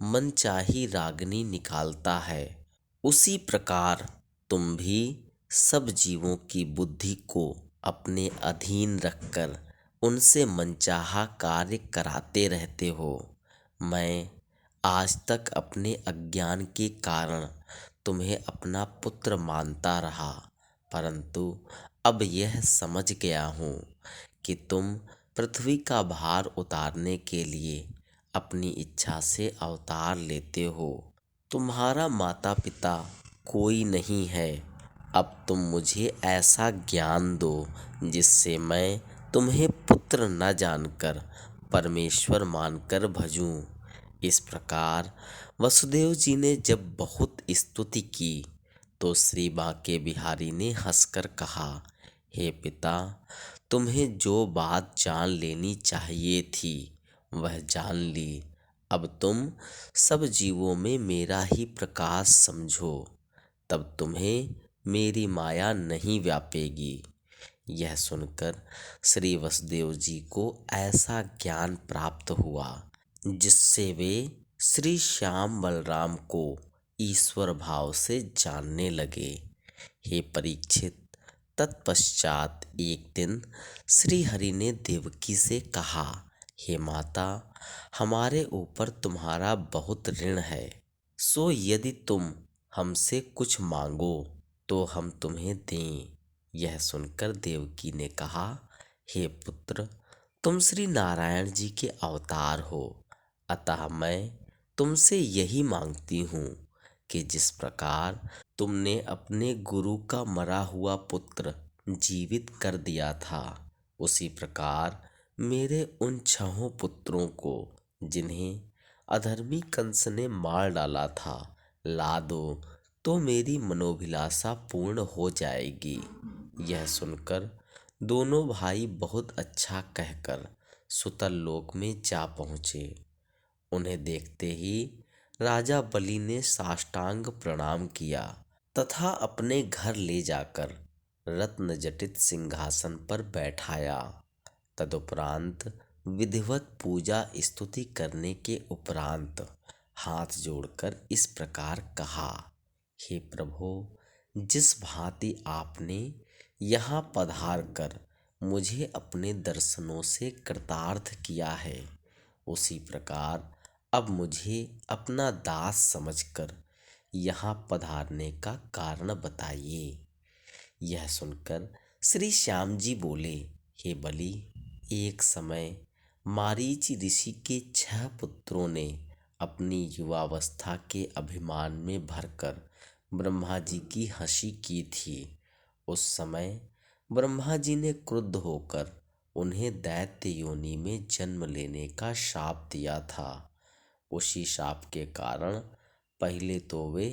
मनचाही रागनी निकालता है, उसी प्रकार तुम भी सब जीवों की बुद्धि को अपने अधीन रखकर उनसे मनचाहा कार्य कराते रहते हो। मैं आज तक अपने अज्ञान के कारण तुम्हें अपना पुत्र मानता रहा, परंतु अब यह समझ गया हूँ कि तुम पृथ्वी का भार उतारने के लिए अपनी इच्छा से अवतार लेते हो। तुम्हारा माता पिता कोई नहीं है। अब तुम मुझे ऐसा ज्ञान दो जिससे मैं तुम्हें पुत्र न जानकर परमेश्वर मानकर भजूं। इस प्रकार वसुदेव जी ने जब बहुत स्तुति की तो श्री बांके बिहारी ने हंसकर कहा, हे पिता, तुम्हें जो बात जान लेनी चाहिए थी वह जान ली। अब तुम सब जीवों में मेरा ही प्रकाश समझो, तब तुम्हें मेरी माया नहीं व्यापेगी। यह सुनकर श्री वसुदेव जी को ऐसा ज्ञान प्राप्त हुआ जिससे वे श्री श्याम बलराम को ईश्वर भाव से जानने लगे। हे परीक्षित, तत्पश्चात एक दिन श्री हरि ने देवकी से कहा, हे माता, हमारे ऊपर तुम्हारा बहुत ऋण है, सो यदि तुम हमसे कुछ मांगो तो हम तुम्हें दें। यह सुनकर देवकी ने कहा, हे पुत्र, तुम श्री नारायण जी के अवतार हो, अतः मैं तुमसे यही मांगती हूँ कि जिस प्रकार तुमने अपने गुरु का मरा हुआ पुत्र जीवित कर दिया था, उसी प्रकार मेरे उन 6 पुत्रों को जिन्हें अधर्मी कंस ने मार डाला था ला दो, तो मेरी मनोभिलाषा पूर्ण हो जाएगी। यह सुनकर दोनों भाई बहुत अच्छा कहकर सुतल लोक में जा पहुँचे। उन्हें देखते ही राजा बलि ने साष्टांग प्रणाम किया तथा अपने घर ले जाकर रत्न जटित सिंहासन पर बैठाया। तदुपरांत विधिवत पूजा स्तुति करने के उपरांत हाथ जोड़कर इस प्रकार कहा, हे प्रभु, जिस भांति आपने यहाँ पधार कर मुझे अपने दर्शनों से कृतार्थ किया है, उसी प्रकार अब मुझे अपना दास समझकर यहाँ पधारने का कारण बताइए। यह सुनकर श्री श्याम जी बोले, हे बलि, एक समय मारीच ऋषि के 6 पुत्रों ने अपनी युवावस्था के अभिमान में भरकर ब्रह्मा जी की हंसी की थी। उस समय ब्रह्मा जी ने क्रुद्ध होकर उन्हें दैत्य योनि में जन्म लेने का शाप दिया था। उसी शाप के कारण पहले तो वे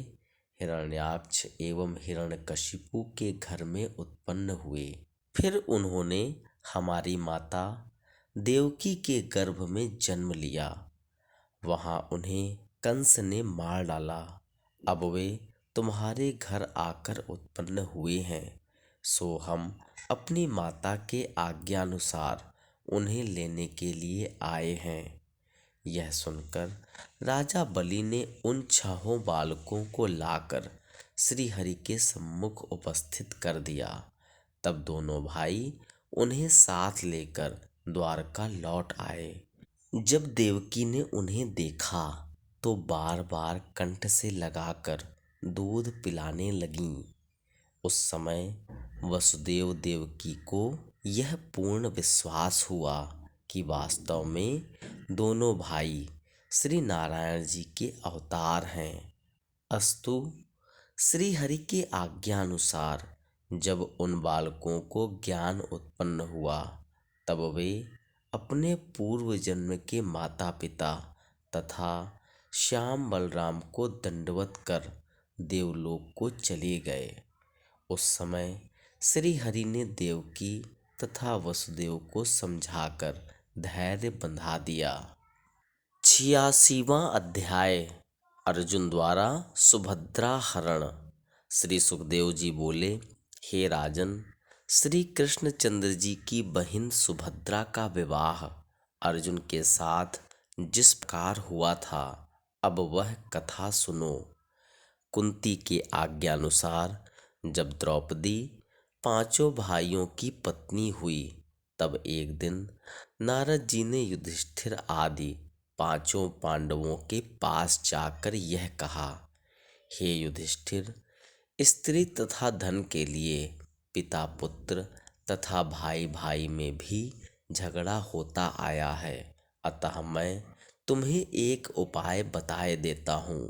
हिरण्याक्ष एवं हिरण्यकशिपु के घर में उत्पन्न हुए, फिर उन्होंने हमारी माता देवकी के गर्भ में जन्म लिया। वहाँ उन्हें कंस ने मार डाला। अब वे तुम्हारे घर आकर उत्पन्न हुए हैं, सो हम अपनी माता के आज्ञानुसार उन्हें लेने के लिए आए हैं। यह सुनकर राजा बलि ने उन 6 बालकों को लाकर श्री हरि के सम्मुख उपस्थित कर दिया। तब दोनों भाई उन्हें साथ लेकर द्वारका लौट आए। जब देवकी ने उन्हें देखा तो बार बार कंठ से लगाकर दूध पिलाने लगीं। उस समय वसुदेव देवकी को यह पूर्ण विश्वास हुआ कि वास्तव में दोनों भाई श्री नारायण जी के अवतार हैं। अस्तु, श्री हरि के आज्ञानुसार जब उन बालकों को ज्ञान उत्पन्न हुआ, तब वे अपने पूर्व जन्म के माता पिता तथा श्याम बलराम को दंडवत कर देवलोक को चले गए। उस समय श्री हरि ने देवकी तथा वसुदेव को समझाकर धैर्य बंधा दिया। 86वां अध्याय अर्जुन द्वारा सुभद्रा हरण। श्री सुखदेव जी बोले, हे राजन, श्री कृष्णचंद्र जी की बहिन सुभद्रा का विवाह अर्जुन के साथ जिस प्रकार हुआ था, अब वह कथा सुनो। कुंती के आज्ञानुसार जब द्रौपदी पांचों भाइयों की पत्नी हुई, तब एक दिन नारद जी ने युधिष्ठिर आदि पांचों पांडवों के पास जाकर यह कहा, हे युधिष्ठिर, स्त्री तथा धन के लिए पिता पुत्र तथा भाई भाई में भी झगड़ा होता आया है। अतः मैं तुम्हें एक उपाय बताए देता हूँ,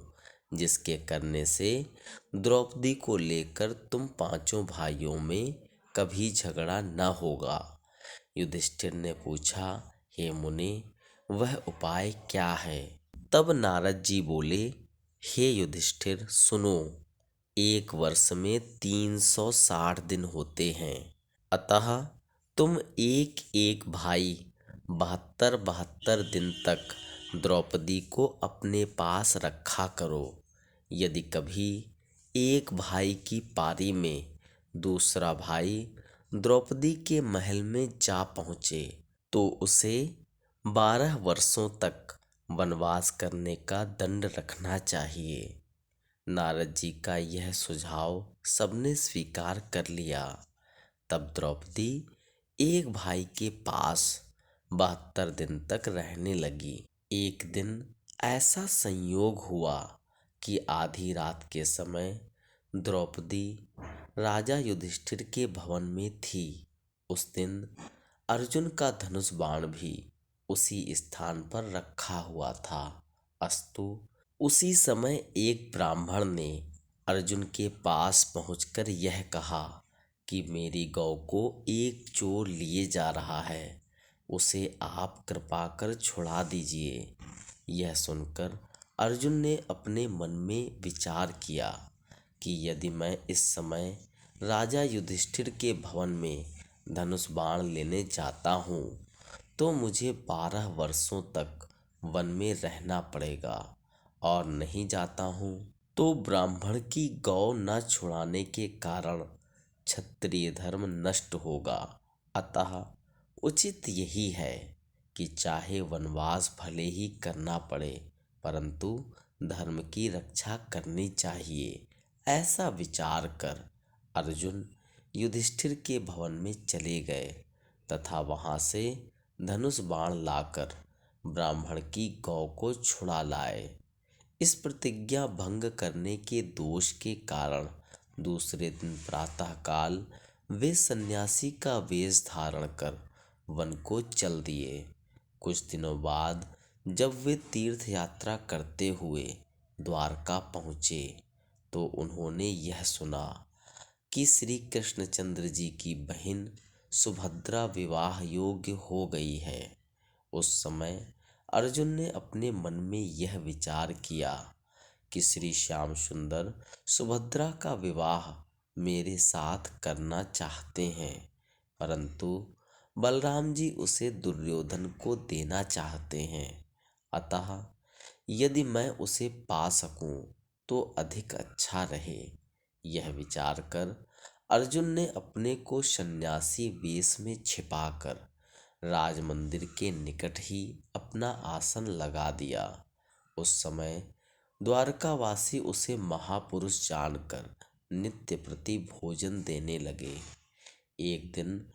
जिसके करने से द्रौपदी को लेकर तुम पांचों भाइयों में कभी झगड़ा न होगा। युधिष्ठिर ने पूछा, हे मुनि, वह उपाय क्या है? तब नारद जी बोले, हे युधिष्ठिर, सुनो। एक वर्ष में 360 दिन होते हैं। अतः तुम एक एक भाई 72 दिन तक द्रौपदी को अपने पास रखा करो। यदि कभी एक भाई की पारी में दूसरा भाई द्रौपदी के महल में जा पहुँचे, तो उसे 12 वर्षों तक वनवास करने का दंड रखना चाहिए। नारद जी का यह सुझाव सबने स्वीकार कर लिया। तब द्रौपदी एक भाई के पास 72 दिन तक रहने लगी। एक दिन ऐसा संयोग हुआ कि आधी रात के समय द्रौपदी राजा युधिष्ठिर के भवन में थी। उस दिन अर्जुन का धनुष बाण भी उसी स्थान पर रखा हुआ था। अस्तु, उसी समय एक ब्राह्मण ने अर्जुन के पास पहुंचकर यह कहा कि मेरी गौ को एक चोर लिए जा रहा है, उसे आप कृपा कर छुड़ा दीजिए। यह सुनकर अर्जुन ने अपने मन में विचार किया कि यदि मैं इस समय राजा युधिष्ठिर के भवन में धनुष बाण लेने जाता हूँ, तो मुझे 12 वर्षों तक वन में रहना पड़ेगा, और नहीं जाता हूँ तो ब्राह्मण की गौ न छुड़ाने के कारण क्षत्रिय धर्म नष्ट होगा। अतः उचित यही है कि चाहे वनवास भले ही करना पड़े, परंतु धर्म की रक्षा करनी चाहिए। ऐसा विचार कर अर्जुन युधिष्ठिर के भवन में चले गए तथा वहां से धनुष बाण लाकर ब्राह्मण की गौ को छुड़ा लाए। इस प्रतिज्ञा भंग करने के दोष के कारण दूसरे दिन प्रातःकाल वे सन्यासी का वेश धारण कर वन को चल दिए। कुछ दिनों बाद जब वे तीर्थ यात्रा करते हुए द्वारका पहुँचे, तो उन्होंने यह सुना कि श्री कृष्णचंद्र जी की बहन सुभद्रा विवाह योग्य हो गई है। उस समय अर्जुन ने अपने मन में यह विचार किया कि श्री श्याम सुंदर सुभद्रा का विवाह मेरे साथ करना चाहते हैं, परंतु बलराम जी उसे दुर्योधन को देना चाहते हैं। अतः यदि मैं उसे पा सकूं तो अधिक अच्छा रहे। यह विचार कर अर्जुन ने अपने को सन्यासी वेश में छिपाकर राज मंदिर के निकट ही अपना आसन लगा दिया। उस समय द्वारकावासी उसे महापुरुष जानकर नित्य प्रति भोजन देने लगे। एक दिन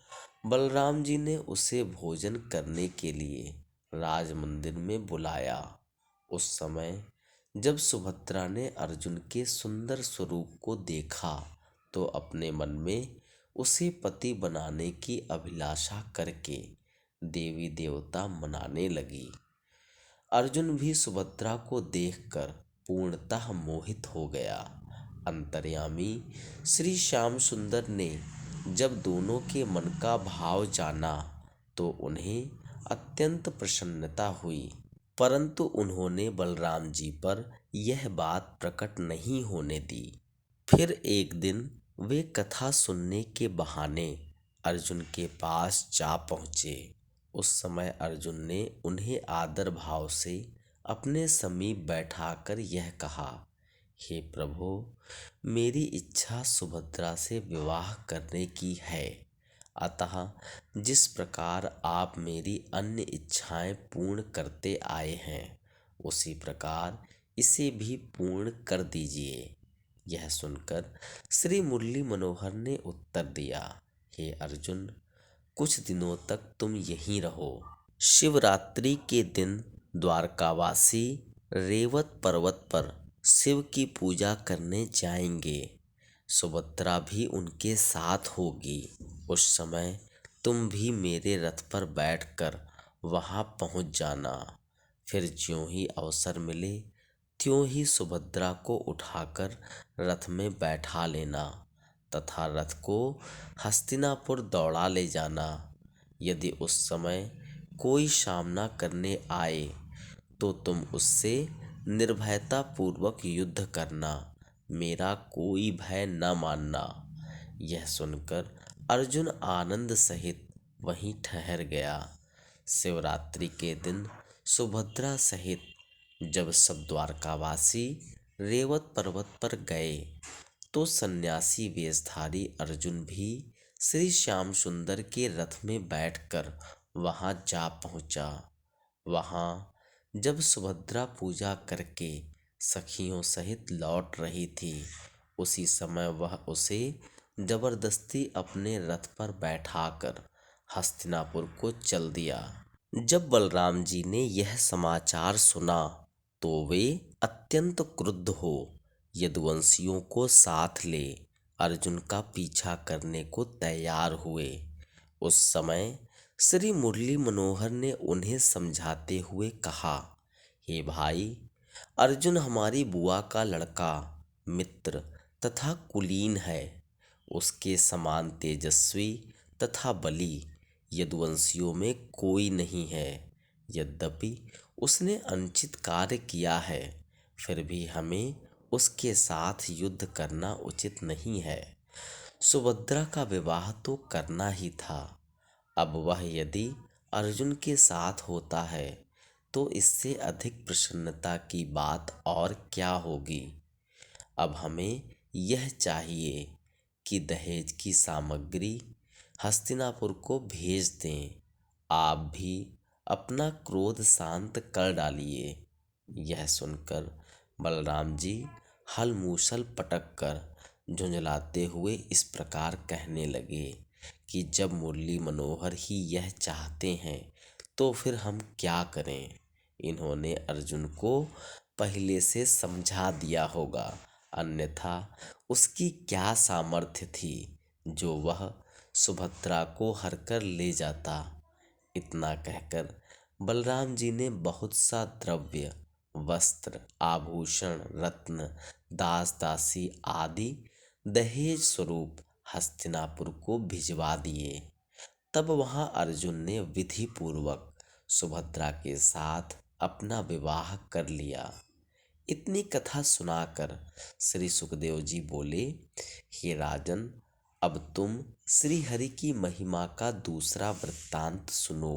बलराम जी ने उसे भोजन करने के लिए राज मंदिर में बुलाया। उस समय जब सुभद्रा ने अर्जुन के सुंदर स्वरूप को देखा, तो अपने मन में उसे पति बनाने की अभिलाषा करके देवी देवता मनाने लगी। अर्जुन भी सुभद्रा को देखकर पूर्णतः मोहित हो गया। अंतर्यामी श्री श्याम सुंदर ने जब दोनों के मन का भाव जाना तो उन्हें अत्यंत प्रसन्नता हुई, परंतु उन्होंने बलराम जी पर यह बात प्रकट नहीं होने दी। फिर एक दिन वे कथा सुनने के बहाने अर्जुन के पास जा पहुँचे। उस समय अर्जुन ने उन्हें आदर भाव से अपने समीप बैठाकर यह कहा, हे प्रभु, मेरी इच्छा सुभद्रा से विवाह करने की है, अतः जिस प्रकार आप मेरी अन्य इच्छाएं पूर्ण करते आए हैं उसी प्रकार इसे भी पूर्ण कर दीजिए। यह सुनकर श्री मुरली मनोहर ने उत्तर दिया, हे अर्जुन, कुछ दिनों तक तुम यहीं रहो। शिवरात्रि के दिन द्वारकावासी रेवत पर्वत पर शिव की पूजा करने जाएंगे। सुभद्रा भी उनके साथ होगी। उस समय तुम भी मेरे रथ पर बैठकर वहां पहुंच जाना। फिर ज्यों ही अवसर मिले त्यों ही सुभद्रा को उठाकर रथ में बैठा लेना तथा रथ को हस्तिनापुर दौड़ा ले जाना। यदि उस समय कोई सामना करने आए तो तुम उससे निर्भयता पूर्वक युद्ध करना, मेरा कोई भय न मानना। यह सुनकर अर्जुन आनंद सहित वहीं ठहर गया। शिवरात्रि के दिन सुभद्रा सहित जब सब द्वारकावासी रेवत पर्वत पर गए तो सन्यासी वेशधारी अर्जुन भी श्री श्याम सुंदर के रथ में बैठकर वहां जा पहुंचा। वहां जब सुभद्रा पूजा करके सखियों सहित लौट रही थी उसी समय वह उसे जबरदस्ती अपने रथ पर बैठाकर हस्तिनापुर को चल दिया। जब बलराम जी ने यह समाचार सुना तो वे अत्यंत क्रुद्ध हो यदुवंशियों को साथ ले अर्जुन का पीछा करने को तैयार हुए। उस समय श्री मुरली मनोहर ने उन्हें समझाते हुए कहा, हे भाई, अर्जुन हमारी बुआ का लड़का, मित्र तथा कुलीन है। उसके समान तेजस्वी तथा बली यदुवंशियों में कोई नहीं है। यद्यपि उसने अनुचित कार्य किया है फिर भी हमें उसके साथ युद्ध करना उचित नहीं है। सुभद्रा का विवाह तो करना ही था। अब वह यदि अर्जुन के साथ होता है तो इससे अधिक प्रसन्नता की बात और क्या होगी। अब हमें यह चाहिए कि दहेज की सामग्री हस्तिनापुर को भेज दें। आप भी अपना क्रोध शांत कर डालिए। यह सुनकर बलराम जी हल मूसल पटक कर झुंझलाते हुए इस प्रकार कहने लगे कि जब मुरली मनोहर ही यह चाहते हैं तो फिर हम क्या करें। इन्होंने अर्जुन को पहले से समझा दिया होगा, अन्यथा उसकी क्या सामर्थ्य थी जो वह सुभद्रा को हर कर ले जाता। इतना कहकर बलराम जी ने बहुत सा द्रव्य, वस्त्र, आभूषण, रत्न, दास दासी आदि दहेज स्वरूप हस्तिनापुर को भिजवा दिए। तब वहां अर्जुन ने विधि पूर्वक सुभद्रा के साथ अपना विवाह कर लिया। इतनी कथा सुनाकर श्री सुखदेव जी बोले, हे राजन, अब तुम श्री हरि की महिमा का दूसरा वृत्तांत सुनो।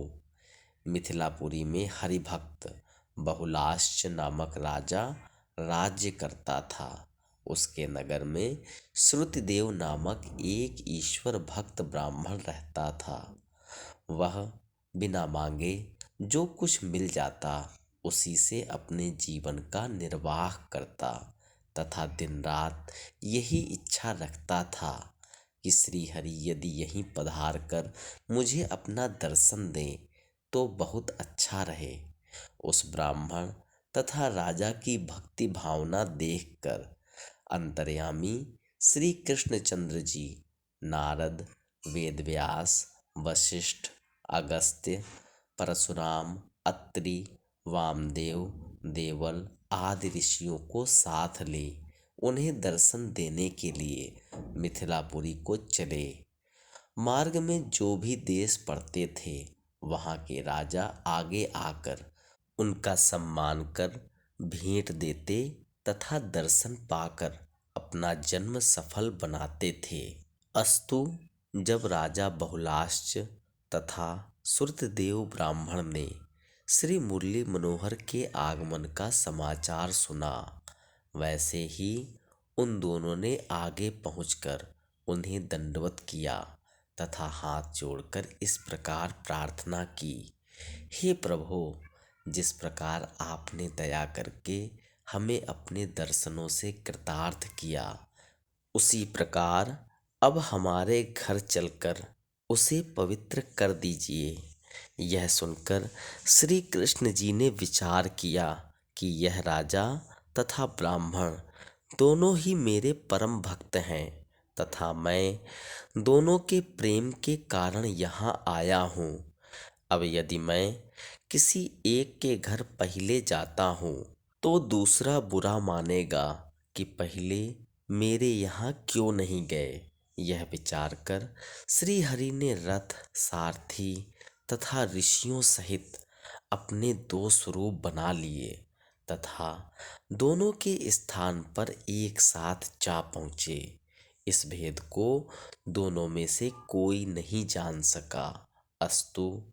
मिथिलापुरी में हरिभक्त बहुलाश्च नामक राजा राज्य करता था। उसके नगर में श्रुतिदेव नामक एक ईश्वर भक्त ब्राह्मण रहता था। वह बिना मांगे जो कुछ मिल जाता उसी से अपने जीवन का निर्वाह करता तथा दिन रात यही इच्छा रखता था कि श्री हरि यदि यहीं पधार कर मुझे अपना दर्शन दें तो बहुत अच्छा रहे। उस ब्राह्मण तथा राजा की भक्ति भावना देखकर अंतर्यामी श्री कृष्णचंद्र जी, नारद, वेदव्यास, वशिष्ठ, अगस्त्य, परशुराम, अत्रि, वामदेव, देवल आदि ऋषियों को साथ ले उन्हें दर्शन देने के लिए मिथिलापुरी को चले। मार्ग में जो भी देश पड़ते थे वहाँ के राजा आगे आकर उनका सम्मान कर भेंट देते तथा दर्शन पाकर अपना जन्म सफल बनाते थे। अस्तु, जब राजा बहुलाश्च तथा श्रुतदेव ब्राह्मण ने श्री मुरली मनोहर के आगमन का समाचार सुना, वैसे ही उन दोनों ने आगे पहुंचकर उन्हें दंडवत किया तथा हाथ जोड़कर इस प्रकार प्रार्थना की, हे प्रभु, जिस प्रकार आपने दया करके हमें अपने दर्शनों से कृतार्थ किया, उसी प्रकार अब हमारे घर चलकर उसे पवित्र कर दीजिए। यह सुनकर श्री कृष्ण जी ने विचार किया कि यह राजा तथा ब्राह्मण दोनों ही मेरे परम भक्त हैं तथा मैं दोनों के प्रेम के कारण यहाँ आया हूँ। अब यदि मैं किसी एक के घर पहले जाता हूँ तो दूसरा बुरा मानेगा कि पहले मेरे यहाँ क्यों नहीं गए। यह विचार कर श्री हरि ने रथ, सारथी तथा ऋषियों सहित अपने दो स्वरूप बना लिए तथा दोनों के स्थान पर एक साथ जा पहुँचे। इस भेद को दोनों में से कोई नहीं जान सका। अस्तु,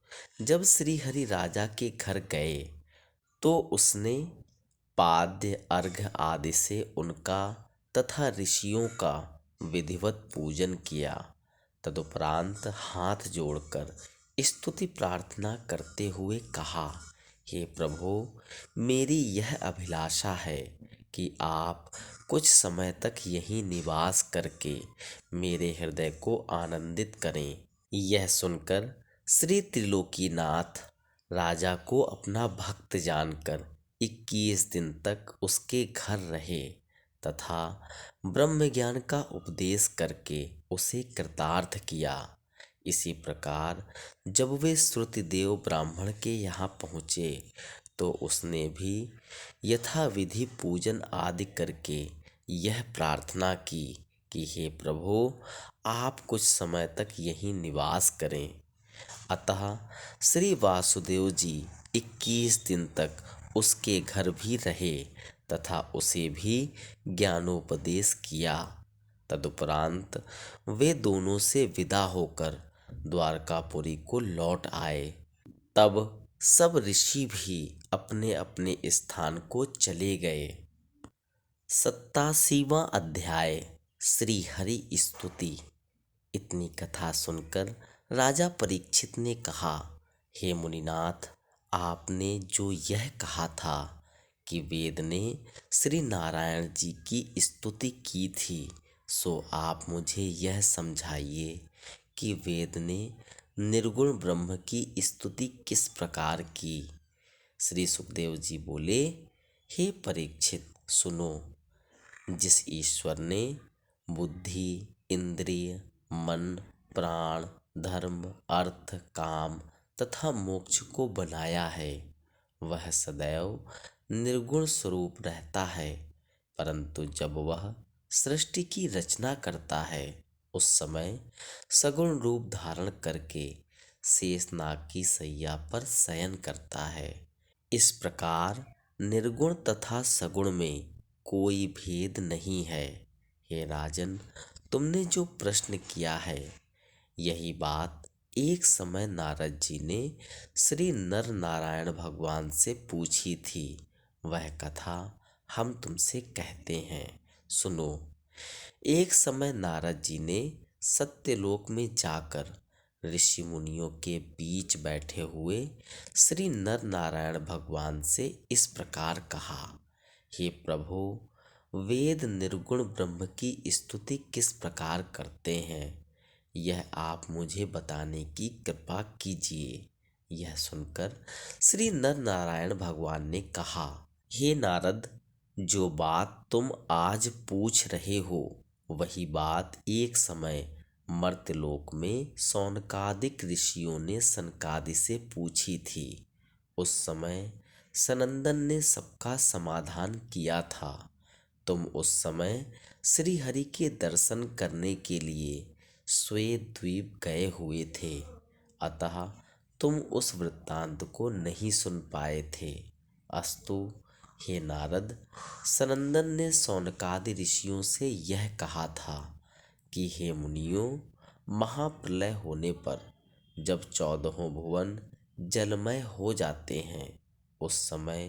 जब श्री हरि राजा के घर गए तो उसने पाद्य अर्घ्य आदि से उनका तथा ऋषियों का विधिवत पूजन किया। तदुपरांत हाथ जोड़कर स्तुति प्रार्थना करते हुए कहा, हे प्रभु, मेरी यह अभिलाषा है कि आप कुछ समय तक यहीं निवास करके मेरे हृदय को आनंदित करें। यह सुनकर श्री त्रिलोकीनाथ राजा को अपना भक्त जानकर 21 दिन तक उसके घर रहे तथा ब्रह्म ज्ञान का उपदेश करके उसे कृतार्थ किया। इसी प्रकार जब वे श्रुतदेव ब्राह्मण के यहाँ पहुँचे तो उसने भी यथाविधि पूजन आदि करके यह प्रार्थना की कि हे प्रभु, आप कुछ समय तक यहीं निवास करें। अतः श्री वासुदेव जी 21 दिन तक उसके घर भी रहे तथा उसे भी ज्ञानोपदेश किया। तदुपरांत वे दोनों से विदा होकर द्वारकापुरी को लौट आए। तब सब ऋषि भी अपने अपने स्थान को चले गए। 87वां अध्याय श्री हरि स्तुति। इतनी कथा सुनकर राजा परीक्षित ने कहा, हे मुनिनाथ, आपने जो यह कहा था कि वेद ने श्री नारायण जी की स्तुति की थी, सो आप मुझे यह समझाइए कि वेद ने निर्गुण ब्रह्म की स्तुति किस प्रकार की। श्री सुखदेव जी बोले, हे परीक्षित, सुनो। जिस ईश्वर ने बुद्धि, इंद्रिय, मन, प्राण, धर्म, अर्थ, काम तथा मोक्ष को बनाया है, वह सदैव निर्गुण स्वरूप रहता है, परंतु जब वह सृष्टि की रचना करता है उस समय सगुण रूप धारण करके शेषनाग की सैया पर शयन करता है। इस प्रकार निर्गुण तथा सगुण में कोई भेद नहीं है। हे राजन, तुमने जो प्रश्न किया है, यही बात एक समय नारद जी ने श्री नर नारायण भगवान से पूछी थी। वह कथा हम तुमसे कहते हैं, सुनो। एक समय नारद जी ने सत्यलोक में जाकर ऋषि मुनियों के बीच बैठे हुए श्री नर नारायण भगवान से इस प्रकार कहा, हे प्रभु, वेद निर्गुण ब्रह्म की स्तुति किस प्रकार करते हैं, यह आप मुझे बताने की कृपा कीजिए। यह सुनकर श्री नर नारायण भगवान ने कहा, हे नारद, जो बात तुम आज पूछ रहे हो वही बात एक समय मर्त्यलोक में सौनकादिक ऋषियों ने सनकादि से पूछी थी। उस समय सनंदन ने सबका समाधान किया था, तुम उस समय श्री हरि के दर्शन करने के लिए श्वेत द्वीप गए हुए थे, अतः तुम उस वृत्तांत को नहीं सुन पाए थे। अस्तु हे नारद, सनंदन ने शौनकादि ऋषियों से यह कहा था कि हे मुनियों, महाप्रलय होने पर जब 14 भुवन जलमय हो जाते हैं, उस समय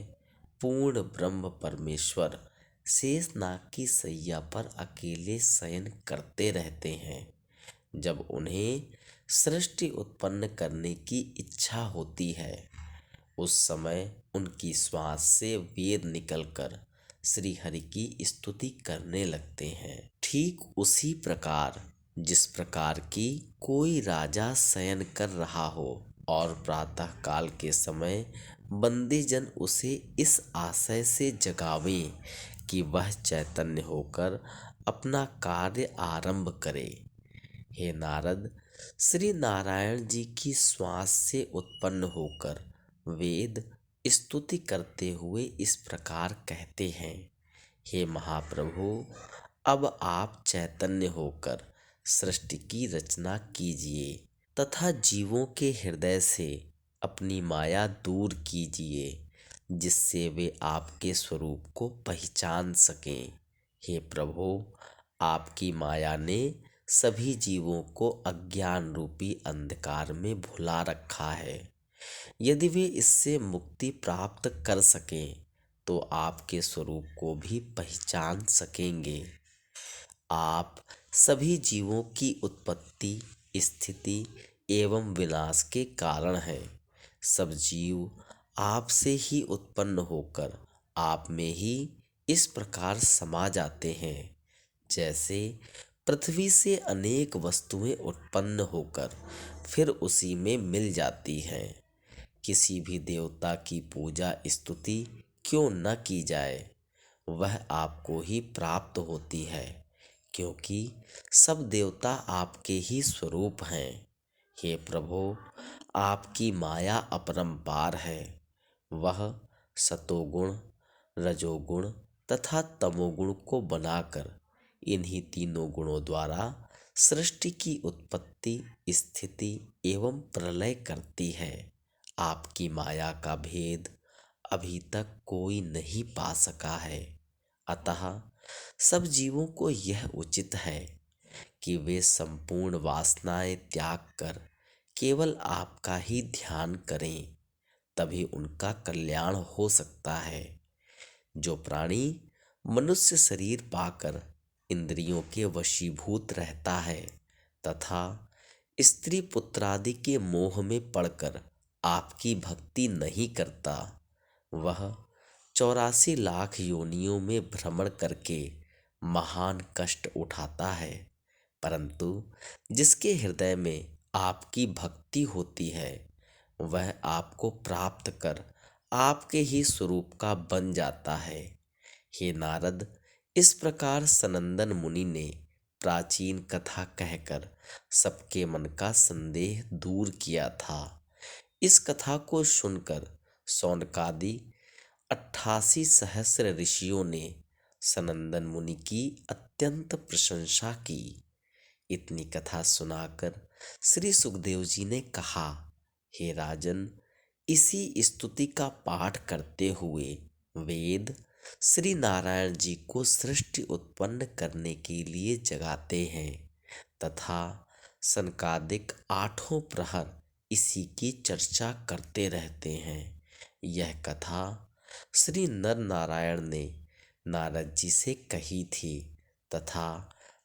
पूर्ण ब्रह्म परमेश्वर शेषनाग की सैया पर अकेले शयन करते रहते हैं। जब उन्हें सृष्टि उत्पन्न करने की इच्छा होती है, उस समय उनकी श्वास से वेद निकलकर श्री हरि की स्तुति करने लगते हैं। ठीक उसी प्रकार जिस प्रकार की कोई राजा शयन कर रहा हो और प्रातः काल के समय बंदीजन उसे इस आशय से जगावे कि वह चैतन्य होकर अपना कार्य आरंभ करे। हे नारद, श्री नारायण जी की श्वास से उत्पन्न होकर वेद स्तुति करते हुए इस प्रकार कहते हैं, हे महाप्रभु, अब आप चैतन्य होकर सृष्टि की रचना कीजिए तथा जीवों के हृदय से अपनी माया दूर कीजिए, जिससे वे आपके स्वरूप को पहचान सकें। हे प्रभु, आपकी माया ने सभी जीवों को अज्ञान रूपी अंधकार में भुला रखा है। यदि वे इससे मुक्ति प्राप्त कर सकें तो आपके स्वरूप को भी पहचान सकेंगे। आप सभी जीवों की उत्पत्ति, स्थिति एवं विनाश के कारण हैं। सब जीव आपसे ही उत्पन्न होकर आप में ही इस प्रकार समा जाते हैं, जैसे पृथ्वी से अनेक वस्तुएं उत्पन्न होकर फिर उसी में मिल जाती हैं। किसी भी देवता की पूजा स्तुति क्यों न की जाए, वह आपको ही प्राप्त होती है, क्योंकि सब देवता आपके ही स्वरूप हैं। हे प्रभु, आपकी माया अपरंपार है। वह सतोगुण, रजोगुण तथा तमोगुण को बनाकर इन्हीं तीनों गुणों द्वारा सृष्टि की उत्पत्ति, स्थिति एवं प्रलय करती है। आपकी माया का भेद अभी तक कोई नहीं पा सका है। अतः सब जीवों को यह उचित है कि वे संपूर्ण वासनाएं त्याग कर केवल आपका ही ध्यान करें, तभी उनका कल्याण हो सकता है। जो प्राणी मनुष्य शरीर पाकर इंद्रियों के वशीभूत रहता है तथा स्त्री पुत्रादि के मोह में पड़कर आपकी भक्ति नहीं करता, वह 84 लाख योनियों में भ्रमण करके महान कष्ट उठाता है। परंतु जिसके हृदय में आपकी भक्ति होती है, वह आपको प्राप्त कर आपके ही स्वरूप का बन जाता है। हे नारद, इस प्रकार सनंदन मुनि ने प्राचीन कथा कहकर सबके मन का संदेह दूर किया था। इस कथा को सुनकर शौनकादि 88 सहस्र ऋषियों ने सनंदन मुनि की अत्यंत प्रशंसा की। इतनी कथा सुनाकर श्री सुखदेव जी ने कहा, हे राजन, इसी स्तुति का पाठ करते हुए वेद श्री नारायण जी को सृष्टि उत्पन्न करने के लिए जगाते हैं तथा सनकादिक 8 प्रहर इसी की चर्चा करते रहते हैं। यह कथा श्री नर नारायण ने नारद जी से कही थी तथा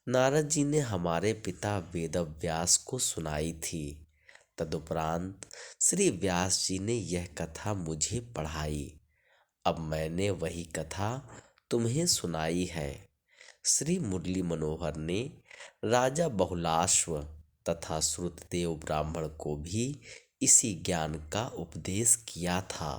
नारद जी ने हमारे पिता वेदव्यास को सुनाई थी। तदुपरांत श्री व्यास जी ने यह कथा मुझे पढ़ाई। अब मैंने वही कथा तुम्हें सुनाई है। श्री मुरली मनोहर ने राजा बहुलाश्व तथा श्रुतदेव ब्राह्मण को भी इसी ज्ञान का उपदेश किया था।